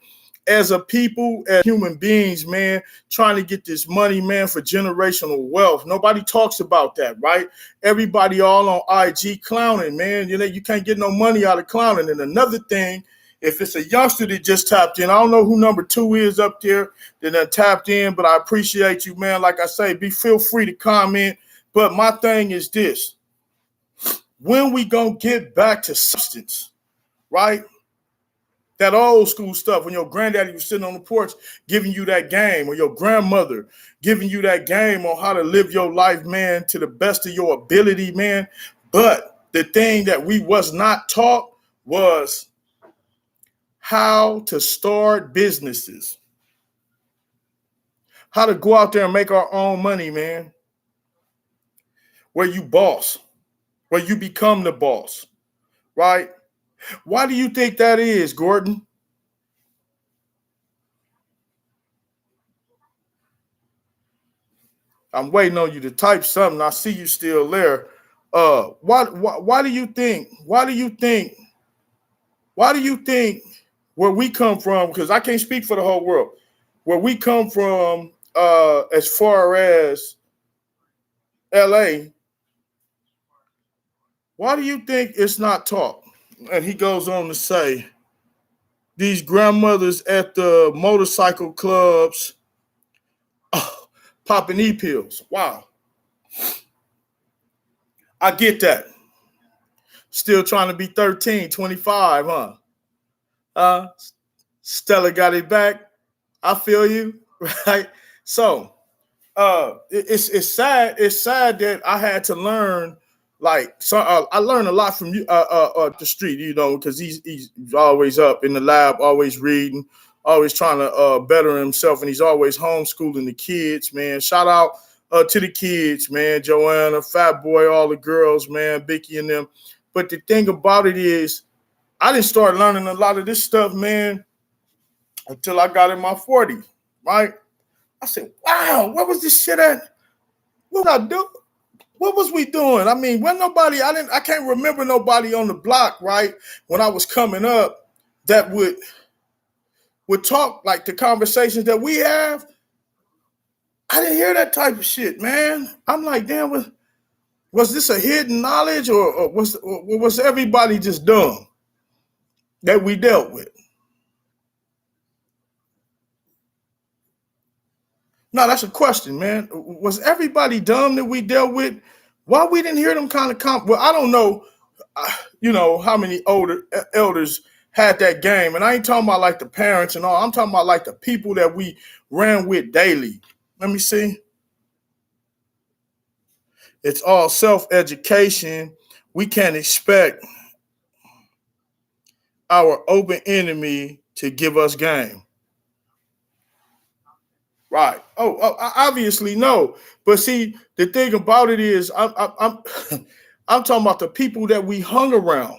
Speaker 1: as a people, as human beings, man, trying to get this money, man, for generational wealth. Nobody talks about that, right? Everybody all on IG clowning, man. You know, you can't get no money out of clowning. And another thing, if it's a youngster that just tapped in, I don't know who number 2 is up there that tapped in, but I appreciate you, man. Like I say, feel free to comment. But my thing is this. When we gonna get back to substance, right? That old school stuff, when your granddaddy was sitting on the porch giving you that game, or your grandmother giving you that game on how to live your life, man, to the best of your ability, man. But the thing that we was not taught was how to start businesses, how to go out there and make our own money, man, where you boss. Where you become the boss, right? Why do you think that is, Gordon? I'm waiting on you to type something. I see you still there. Why do you think where we come from, because I can't speak for the whole world, where we come from as far as LA, why do you think it's not taught? And he goes on to say, these grandmothers at the motorcycle clubs popping E-pills. Wow. I get that. Still trying to be 13, 25, huh? Stella got it back. I feel you, right? So it's sad. It's sad that I had to learn. I learned a lot from you, the street, you know, because he's always up in the lab, always reading, always trying to better himself, and he's always homeschooling the kids, man. Shout out to the kids, man, Joanna, Fat Boy, all the girls, man, Vicky and them. But the thing about it is, I didn't start learning a lot of this stuff, man, until I got in my 40s, right? I said, wow, what was this shit at? What did I do? What was we doing? I mean, when nobody, I can't remember nobody on the block, right? When I was coming up that would talk like the conversations that we have. I didn't hear that type of shit, man. I'm like, damn, was this a hidden knowledge or was everybody just dumb that we dealt with? No, that's a question, man. Was everybody dumb that we dealt with? Why we didn't hear them kind of well, I don't know, you know, how many older elders had that game. And I ain't talking about like the parents and all. I'm talking about like the people that we ran with daily. Let me see. It's all self-education. We can't expect our open enemy to give us game. Right. Oh, obviously no. But see, the thing about it is, I'm I'm talking about the people that we hung around.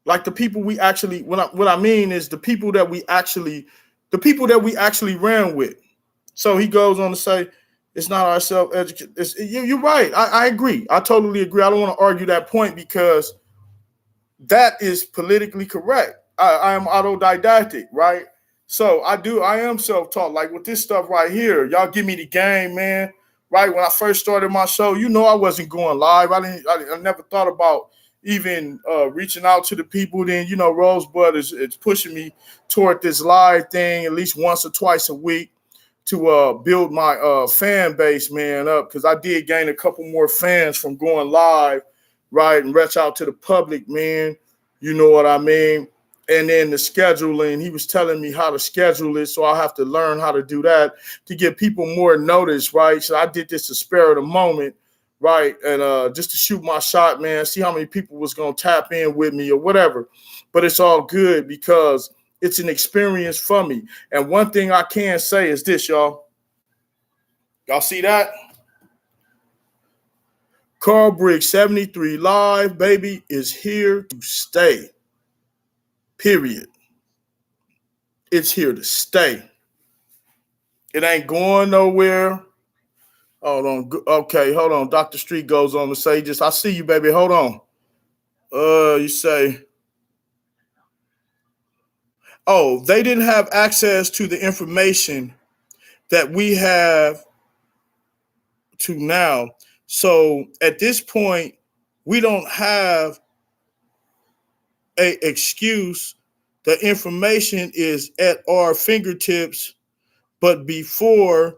Speaker 1: Like the people we actually, what I mean is the people that we actually ran with. So he goes on to say, it's not our self-education. You're right. I agree. I totally agree. I don't want to argue that point because that is politically correct. I am autodidactic, right? So I am self-taught. Like with this stuff right here, y'all give me the game, man. Right when I first started my show, I wasn't going live. I never thought about even reaching out to the people. Then Rosebud is pushing me toward this live thing at least once or twice a week to build my fan base, man, up, because I did gain a couple more fans from going live, right, and reach out to the public, man. You know what I mean? And then the scheduling, he was telling me how to schedule it, so I have to learn how to do that to give people more notice, right? So I did this to spare the moment, right, and just to shoot my shot, man, see how many people was going to tap in with me or whatever. But it's all good because it's an experience for me. And one thing I can say is this, y'all. Y'all see that? Carl Briggs 73 Live, baby, is here to stay. Period. It's here to stay. It ain't going nowhere. Hold on. Okay, hold on. Dr. Street goes on to say, I see you, baby. Hold on. You say, oh, they didn't have access to the information that we have to now. So at this point, we don't have an excuse. The information is at our fingertips, but before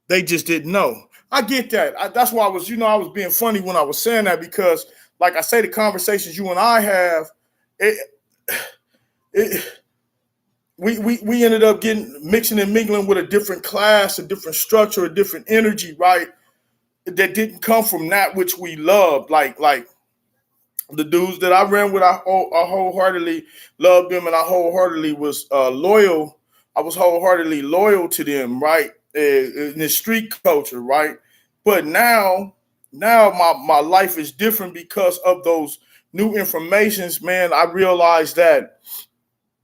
Speaker 1: they just didn't know. I get that. That's why I was being funny when I was saying that, because like I say, the conversations you and I have, we ended up mixing and mingling with a different class, a different structure, a different energy, right? That didn't come from that which we loved. Like the dudes that I ran with, I wholeheartedly loved them, and I wholeheartedly was loyal. I was wholeheartedly loyal to them, right? In the street culture, right? But now my life is different because of those new informations, man. I realized that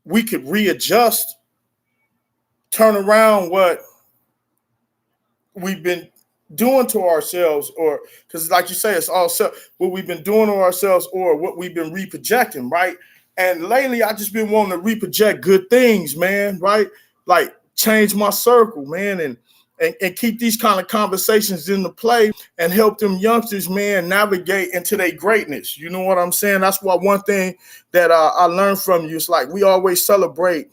Speaker 1: we could readjust, turn around what we've been doing to ourselves, or because like you say, it's all what we've been doing to ourselves or what we've been reprojecting, right? And lately I just been wanting to reproject good things, man, right? Like change my circle, man, and keep these kind of conversations in the play and help them youngsters, man, navigate into their greatness. You know what I'm saying? That's why one thing that I learned from you is like we always celebrate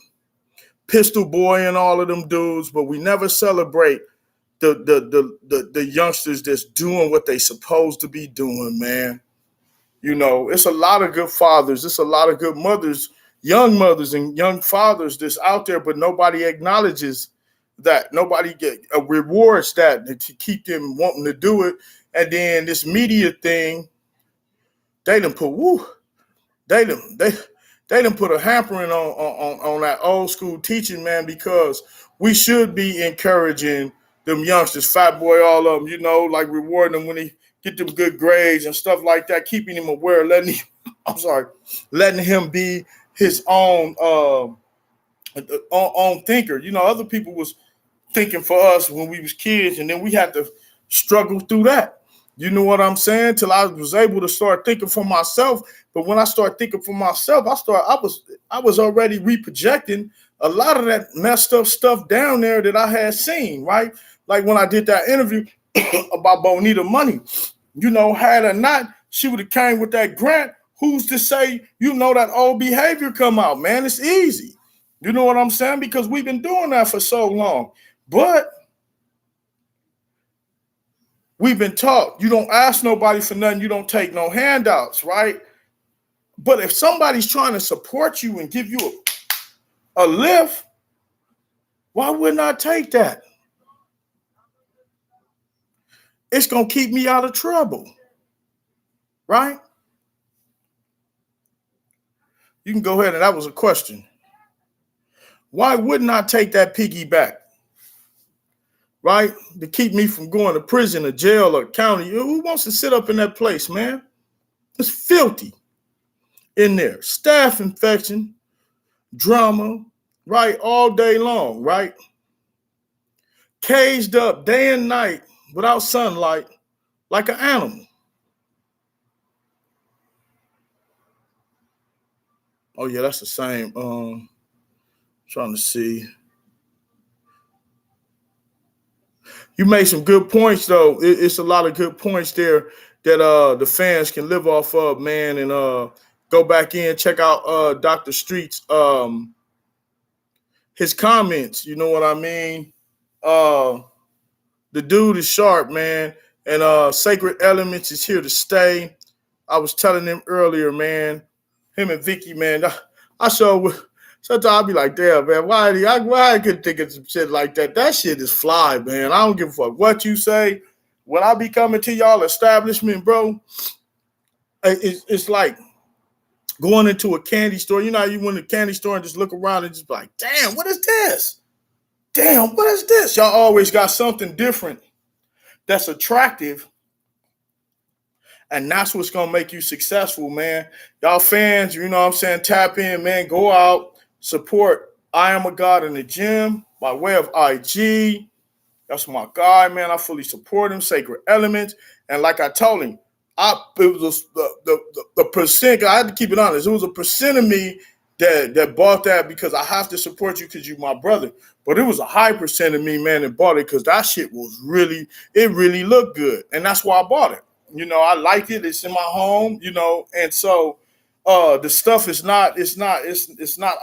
Speaker 1: Pistol Boy and all of them dudes, but we never celebrate the youngsters that's doing what they supposed to be doing, man. It's a lot of good fathers. It's a lot of good mothers, young mothers and young fathers that's out there, but nobody acknowledges that. Nobody rewards that to keep them wanting to do it. And then this media thing, they done put a hampering on that old school teaching, man, because we should be encouraging them youngsters, Fat Boy, all of them, like rewarding them when they get them good grades and stuff like that, keeping him aware, letting him be his own thinker. Other people was thinking for us when we was kids, and then we had to struggle through that. You know what I'm saying? Till I was able to start thinking for myself. But when I started thinking for myself, I was already reprojecting a lot of that messed up stuff down there that I had seen, right? Like when I did that interview about Bonita Money, had or not, she would have came with that grant. Who's to say, that old behavior come out, man? It's easy. You know what I'm saying? Because we've been doing that for so long. But we've been taught you don't ask nobody for nothing, you don't take no handouts, right? But if somebody's trying to support you and give you a lift, why wouldn't I take that? It's going to keep me out of trouble, right? You can go ahead, and that was a question. Why wouldn't I take that piggyback, right? To keep me from going to prison or jail or county. Who wants to sit up in that place, man? It's filthy. in there. Staph infection, drama, right? All day long, right? Caged up day and night without sunlight like an animal. Oh, yeah, that's the same. Trying to see. You made some good points, though. It's a lot of good points there that the fans can live off of, man, and go back in, check out Dr. Street's his comments. You know what I mean? The dude is sharp, man, and Sacred Elements is here to stay. I was telling him earlier, man, him and Vicky, man, I saw. Sometimes I'll be like, damn, man, why I couldn't think of some shit like that? That shit is fly, man. I don't give a fuck what you say. When I be coming to y'all establishment, bro, it's like going into a candy store. You know how you went to a candy store and just look around and just be like, damn, what is this? Damn, what is this? Y'all always got something different that's attractive. And that's what's going to make you successful, man. Y'all fans, you know what I'm saying, tap in, man. Go out, support I Am a God in the Gym by way of IG. That's my guy, man. I fully support him, Sacred Elements. And like I told him, it was the percent, I had to keep it honest. It was a percent of me that bought that because I have to support you because you're my brother. But it was a high percent of me, man, that bought it because that shit was it really looked good. And that's why I bought it. You know, I like it. It's in my home, you know, and so the stuff is not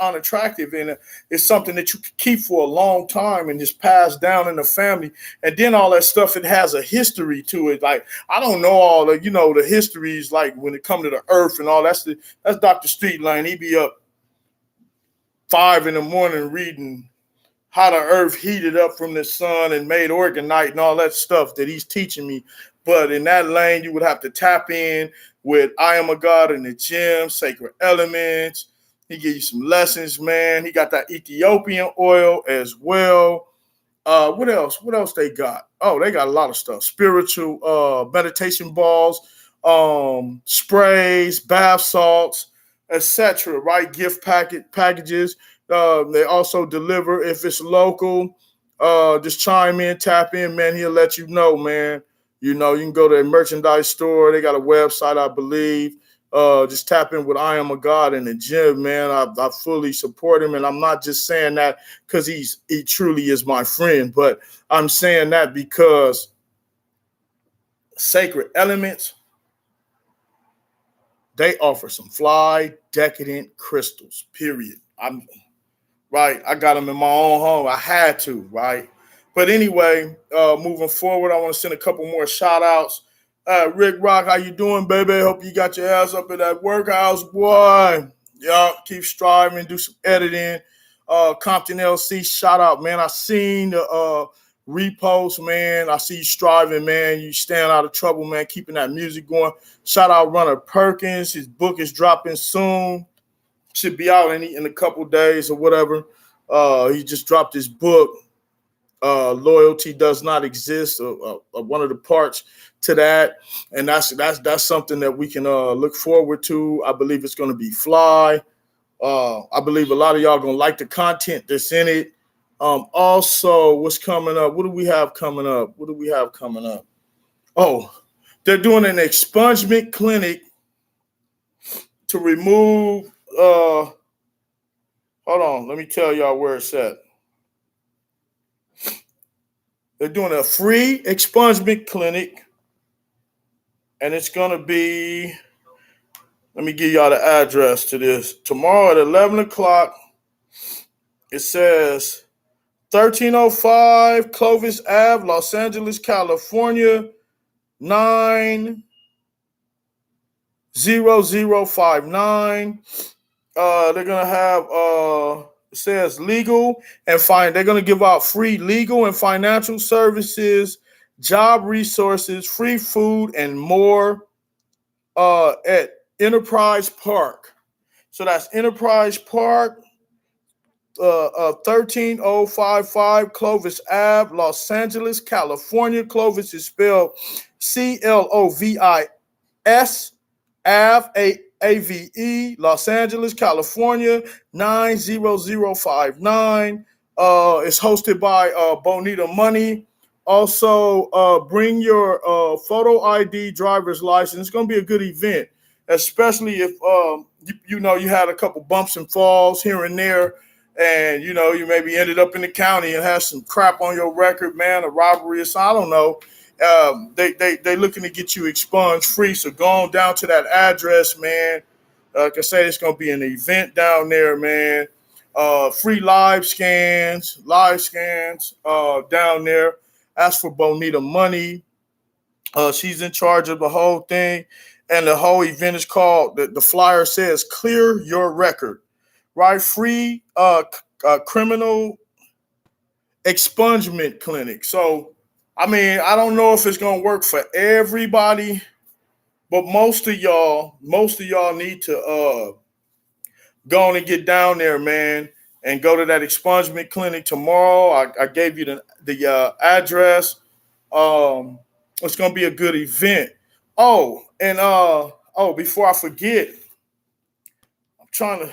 Speaker 1: unattractive, and it's something that you can keep for a long time and just pass down in the family. And then all that stuff, it has a history to it. Like, I don't know all the, you know, the histories, like when it comes to the earth and all that's Dr. Street Line. He be up 5 a.m. reading how the earth heated up from the sun and made orgonite and all that stuff that he's teaching me. But in that lane, you would have to tap in with I Am a God in the Gym, Sacred Elements. He give you some lessons, man. He got that Ethiopian oil as well. What else? What else they got? Oh, they got a lot of stuff. Spiritual meditation balls, sprays, bath salts, etc. Right? Gift packages. They also deliver if it's local. Just chime in, tap in, man. He'll let you know, man. You know, you can go to a merchandise store. They got a website, I believe. Just tap in with I Am a God in the Gym, man. I fully support him, and I'm not just saying that because he truly is my friend, but I'm saying that because Sacred Elements, they offer some fly, decadent crystals, period. Right. I got them in my own home. I had to, right? But anyway, moving forward, I want to send a couple more shout outs. Rick Rock, how you doing, baby? Hope you got your ass up in that workhouse, boy. Yeah, keep striving, do some editing. Compton LC, shout out, man. I seen the repost, man. I see you striving, man. You staying out of trouble, man. Keeping that music going. Shout out Runner Perkins. His book is dropping soon. Should be out in a couple days or whatever. He just dropped his book. Loyalty does not exist. One of the parts to that, and that's something that we can look forward to. I believe it's going to be fly. I believe a lot of y'all gonna like the content that's in it. Also, what's coming up? What do we have coming up? Oh, they're doing an expungement clinic to remove. Hold on, let me tell y'all where it's at. They're doing a free expungement clinic, and it's going to be, let me give y'all the address to this. Tomorrow at 11 o'clock, it says 1305 Clovis Ave, Los Angeles, California, 90059. They're going to have... It says legal and fine. They're going to give out free legal and financial services, job resources, free food, and more at Enterprise Park. So that's Enterprise Park, 13055 Clovis Ave, Los Angeles, California. Clovis is spelled Clovis, Ave, AVE, Los Angeles, California, 90059. It's hosted by Bonita Money. Also, bring your photo ID, driver's license. It's going to be a good event, especially if you know you had a couple bumps and falls here and there, and you know you maybe ended up in the county and had some crap on your record, man, a robbery or something. I don't know. They looking to get you expunged free. So go on down to that address, man. Like I say, it's gonna be an event down there, man. Free live scans down there. Ask for Bonita Money. She's in charge of the whole thing. And the whole event is called, the flyer says, Clear Your Record, right? Free criminal expungement clinic. So, I mean, I don't know if it's going to work for everybody, but most of y'all need to go on and get down there, man, and go to that expungement clinic tomorrow. I gave you the address. It's going to be a good event. Oh, and before I forget, let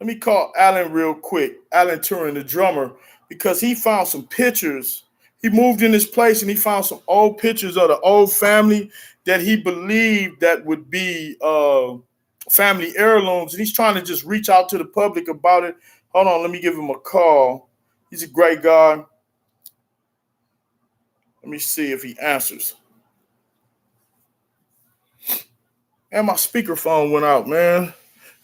Speaker 1: me call Alan real quick, Alan Turing, the drummer, because he found some pictures. He moved in this place and he found some old pictures of the old family that he believed that would be family heirlooms. And he's trying to just reach out to the public about it. Hold on, let me give him a call. He's a great guy. Let me see if he answers. And my speakerphone went out, man.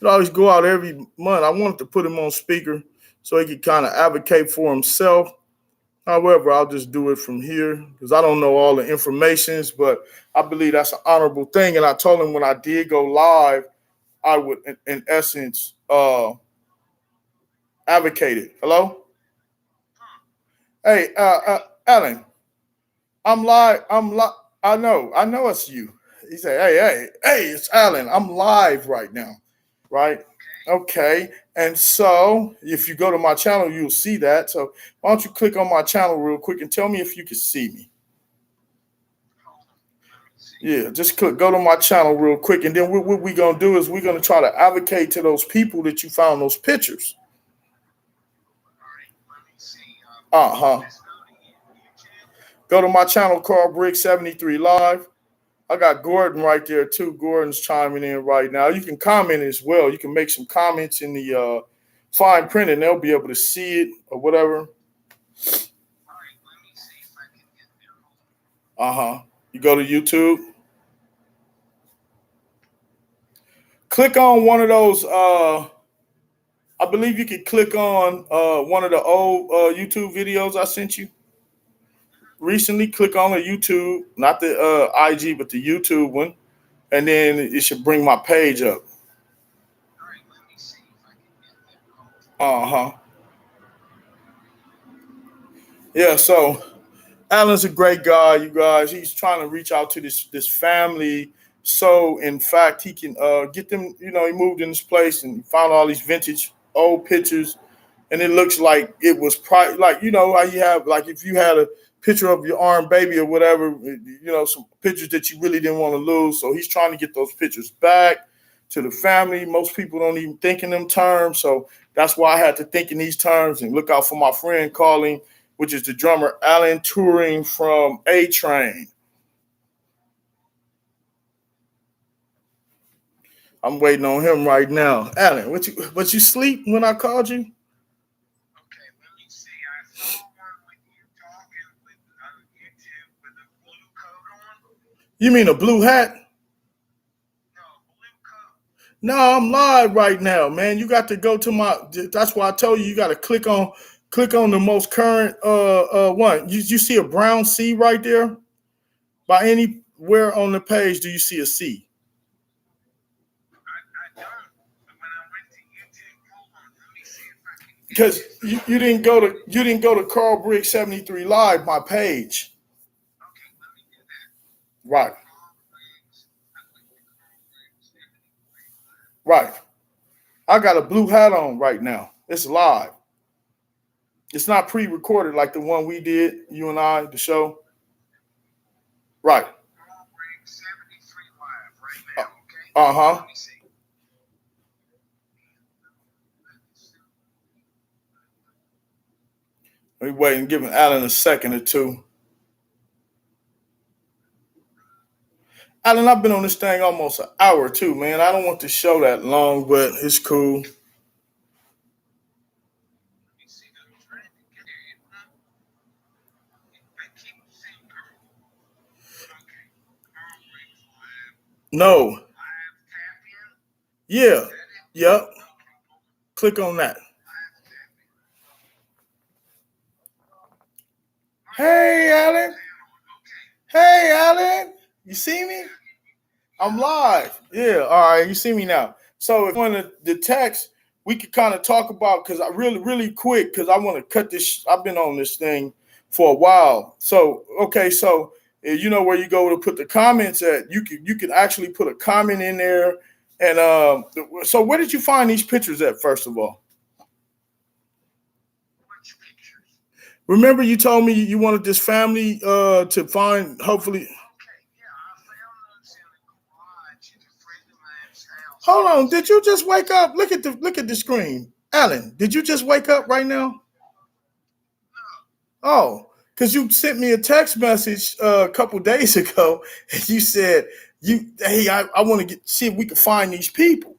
Speaker 1: It always go out every month. I wanted to put him on speaker so he could kind of advocate for himself. However, I'll just do it from here because I don't know all the informations, but I believe that's an honorable thing. And I told him when I did go live, I would, in essence, advocate it. Hello? Hey, Alan, I'm live. I know it's you. He said, hey, it's Alan. I'm live right now, right? Okay. And so if you go to my channel, you'll see that. So why don't you click on my channel real quick and tell me if you can see me. Yeah, just go to my channel real quick. And then what we're going to do is we're going to try to advocate to those people that you found those pictures. Go to my channel, Carl Briggs 73 Live. I got Gordon right there too. Gordon's chiming in right now. You can comment as well. You can make some comments in the fine print and they'll be able to see it or whatever. All right, let me see if I can get there. You go to YouTube. Click on one of those. I believe you can click on one of the old YouTube videos I sent you recently. Click on the YouTube, not the IG, but the YouTube one, and then it should bring my page up. All right, let me see if I can get there. Yeah, so Alan's a great guy, you guys. He's trying to reach out to this family. So, in fact, he can get them, you know, he moved in this place and found all these vintage old pictures. And it looks like it was probably like, you know, how you have, like if you had a picture of your arm baby or whatever, you know, some pictures that you really didn't want to lose. So he's trying to get those pictures back to the family. Most people don't even think in them terms. So that's why I had to think in these terms and look out for my friend calling, which is the drummer Alan Turing from A-Train. I'm waiting on him right now. Alan, what you sleep when I called you? Okay, let me see. I saw one with you talking with YouTube with a blue coat on. You mean a blue hat? No, blue coat. No, I'm live right now, man. You got to go to my. That's why I told you got to click on the most current one. You see a brown C right there? By anywhere on the page do you see a C? Because you didn't go to Carl Briggs 73 Live, my page. Okay, let me do that. Right. Right. I got a blue hat on right now. It's live. It's not pre-recorded like the one we did, you and I, the show. Right. Carl Briggs 73 Live right now, okay? Let me see. Let me wait and giving Alan a second or two. Alan, I've been on this thing almost an hour too, man. I don't want the show that long, but it's cool. No. Yeah. Yep. Click on that. Hey, Alan. Hey, Alan. You see me? I'm live. Yeah. All right. You see me now. So if you want the text, we could kind of talk about, because I really quick, because I want to cut this. I've been on this thing for a while. So, okay. So you know where you go to put the comments at. You can actually put a comment in there. And so where did you find these pictures at, first of all? Remember you told me you wanted this family to find, hopefully. Hold on, did you just wake up? Look at the screen. Alan, did you just wake up right now? Oh, because you sent me a text message a couple days ago, and you said hey, I want to see if we can find these people,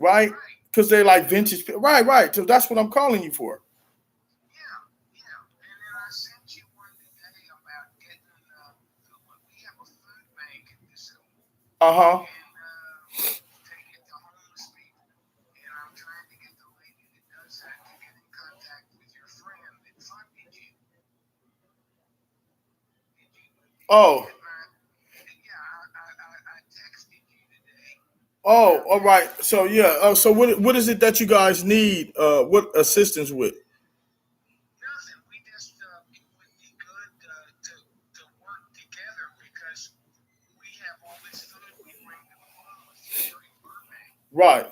Speaker 1: right? Because they're like vintage, right. So that's what I'm calling you for. Uh-huh. Oh. Oh, all right. So yeah. So what is it that you guys need? What assistance with? Right.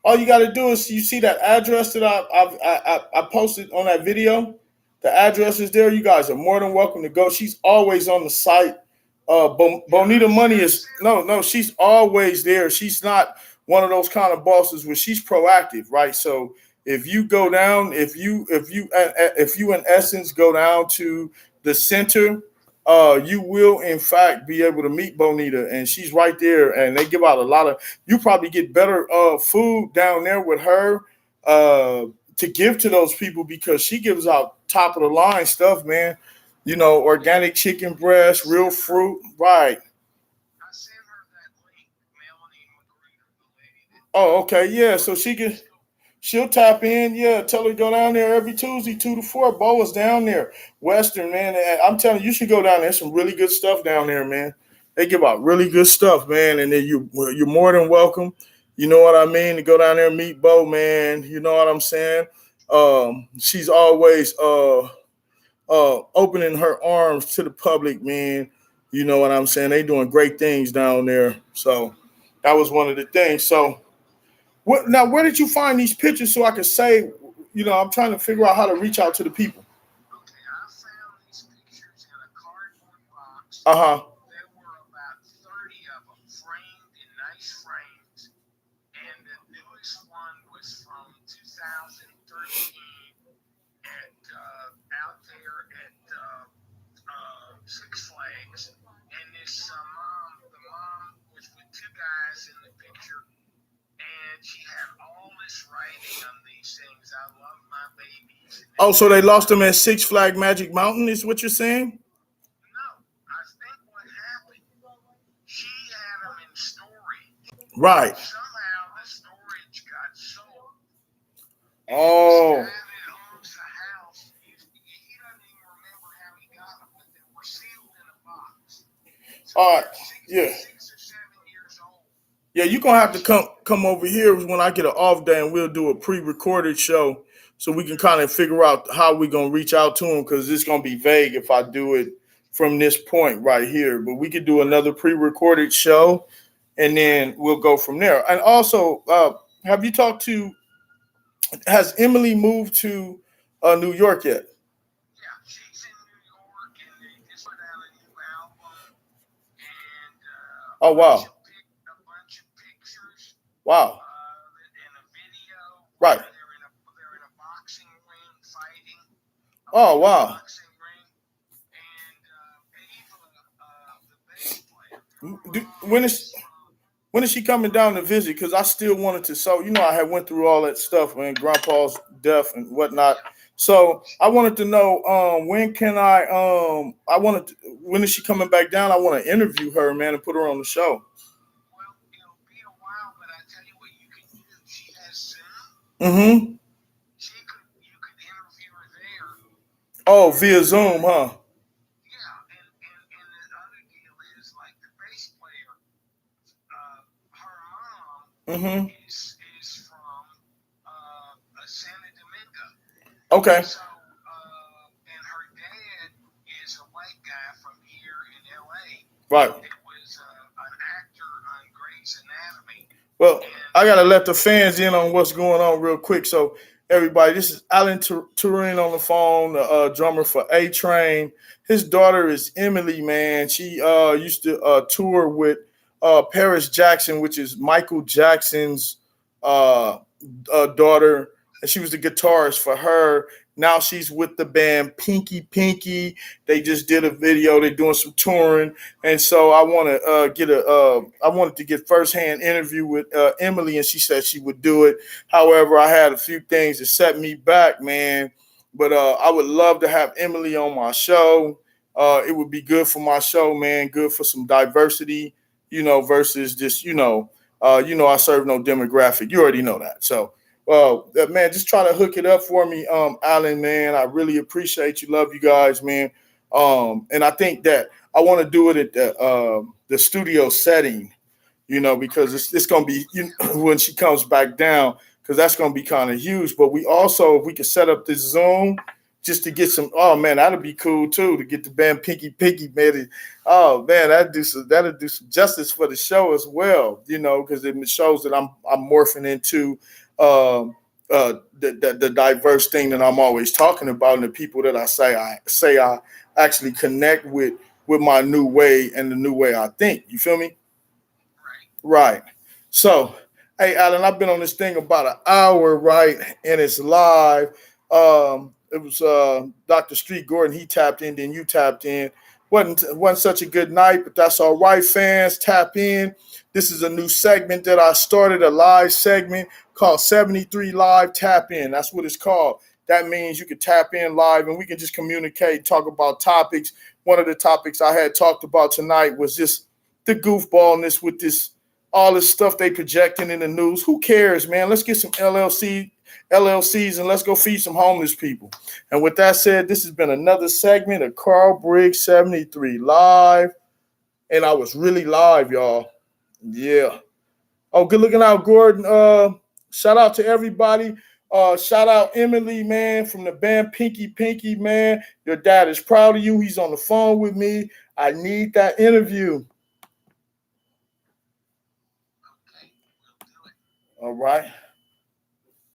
Speaker 1: All you got to do is, you see that address that I posted on that video. The address is there. You guys are more than welcome to go. She's always on the site. Bonita Money is no. She's always there. She's not one of those kind of bosses where she's proactive, right? So if you go down, if you in essence go down to the center, you will in fact be able to meet Bonita, and she's right there. And they give out a lot of. You probably get better food down there with her to give to those people, because she gives out top of the line stuff, man. You know, organic chicken breast, real fruit, right? Oh, okay, yeah. So she'll tap in. Yeah, tell her to go down there every Tuesday, 2 to 4. Bo is down there. Western, man. And I'm telling you, you should go down there. There's some really good stuff down there, man. They give out really good stuff, man. And then you're more than welcome. You know what I mean? To go down there and meet Bo, man. You know what I'm saying? She's always opening her arms to the public, man. You know what I'm saying? They doing great things down there. So that was one of the things. So where did you find these pictures so I could say, I'm trying to figure out how to reach out to the people. Uh-huh. Oh, so they lost them at Six Flag Magic Mountain, is what you're saying? Right. Oh. All right. Yeah. Yeah, you're gonna have to come over here when I get an off day, and we'll do a pre-recorded show so we can kind of figure out how we're gonna reach out to them, because it's gonna be vague if I do it from this point right here. But we could do another pre-recorded show, and then we'll go from there. And also, have you talked to? Has Emily moved to New York yet? Oh wow. Wow.
Speaker 2: In a video.
Speaker 1: Right.
Speaker 2: They're in a boxing ring fighting.
Speaker 1: Oh, wow.
Speaker 2: Boxing ring. And Ava, the bass player.
Speaker 1: When is she coming down to visit? Because I still wanted to. So, you know, I had went through all that stuff when Grandpa's death and whatnot. So I wanted to know when can when is she coming back down? I want to interview her, man, and put her on the show.
Speaker 2: Well, it'll be a while, but I tell you what you can do. She has Zoom.
Speaker 1: Mm-hmm.
Speaker 2: You could interview her there.
Speaker 1: Oh, via Zoom, huh?
Speaker 2: Yeah, and the other deal is like the bass player, her mom is from Santa Domingo.
Speaker 1: Okay.
Speaker 2: So, and her dad is a white guy from here in LA.
Speaker 1: Right.
Speaker 2: It was an actor on Grey's Anatomy.
Speaker 1: Well, I gotta let the fans in on what's going on real quick. So, everybody, this is Alan Turin on the phone, the drummer for A-Train. His daughter is Emily, man. She used to tour with Paris Jackson, which is Michael Jackson's daughter, and she was the guitarist for her. Now she's with the band Pinky Pinky. They just did a video. They're doing some touring, and so I want to I wanted to get firsthand interview with Emily, and she said she would do it. However, I had a few things that set me back, man. But I would love to have Emily on my show. It would be good for my show, man. Good for some diversity, you know, versus just I serve no demographic. You already know that, so. Man, just try to hook it up for me, Alan, man. I really appreciate you. Love you guys, man. And I think that I want to do it at the studio setting, you know, because it's going to be when she comes back down, because that's going to be kind of huge. But we also, if we can set up this Zoom just to get some, oh, man, that'd be cool, too, to get the band Pinky Pinky, man. Oh, man, that'll do some justice for the show as well, you know, because it shows that I'm morphing into the diverse thing that I'm always talking about, and the people that I say I actually connect with my new way and the new way I think. You feel me? Right. So, hey, Alan, I've been on this thing about an hour, right? And it's live. It was Dr. Street Gordon. He tapped in, then you tapped in. Wasn't such a good night, but that's all right, fans. Tap in. This is a new segment that I started, a live segment called 73 Live Tap In. That's what it's called. That means you can tap in live and we can just communicate, talk about topics. One of the topics I had talked about tonight was just the goofballness with all this stuff they projecting in the news. Who cares, man? Let's get some LLCs and let's go feed some homeless people. And with that said, this has been another segment of Carl Briggs 73 Live. And I was really live, y'all. Yeah. Oh, good looking out, Gordon. Shout out to everybody. Shout out Emily, man, from the band Pinky Pinky, man. Your dad is proud of you. He's on the phone with me. I need that interview. Okay, we'll do it. All right.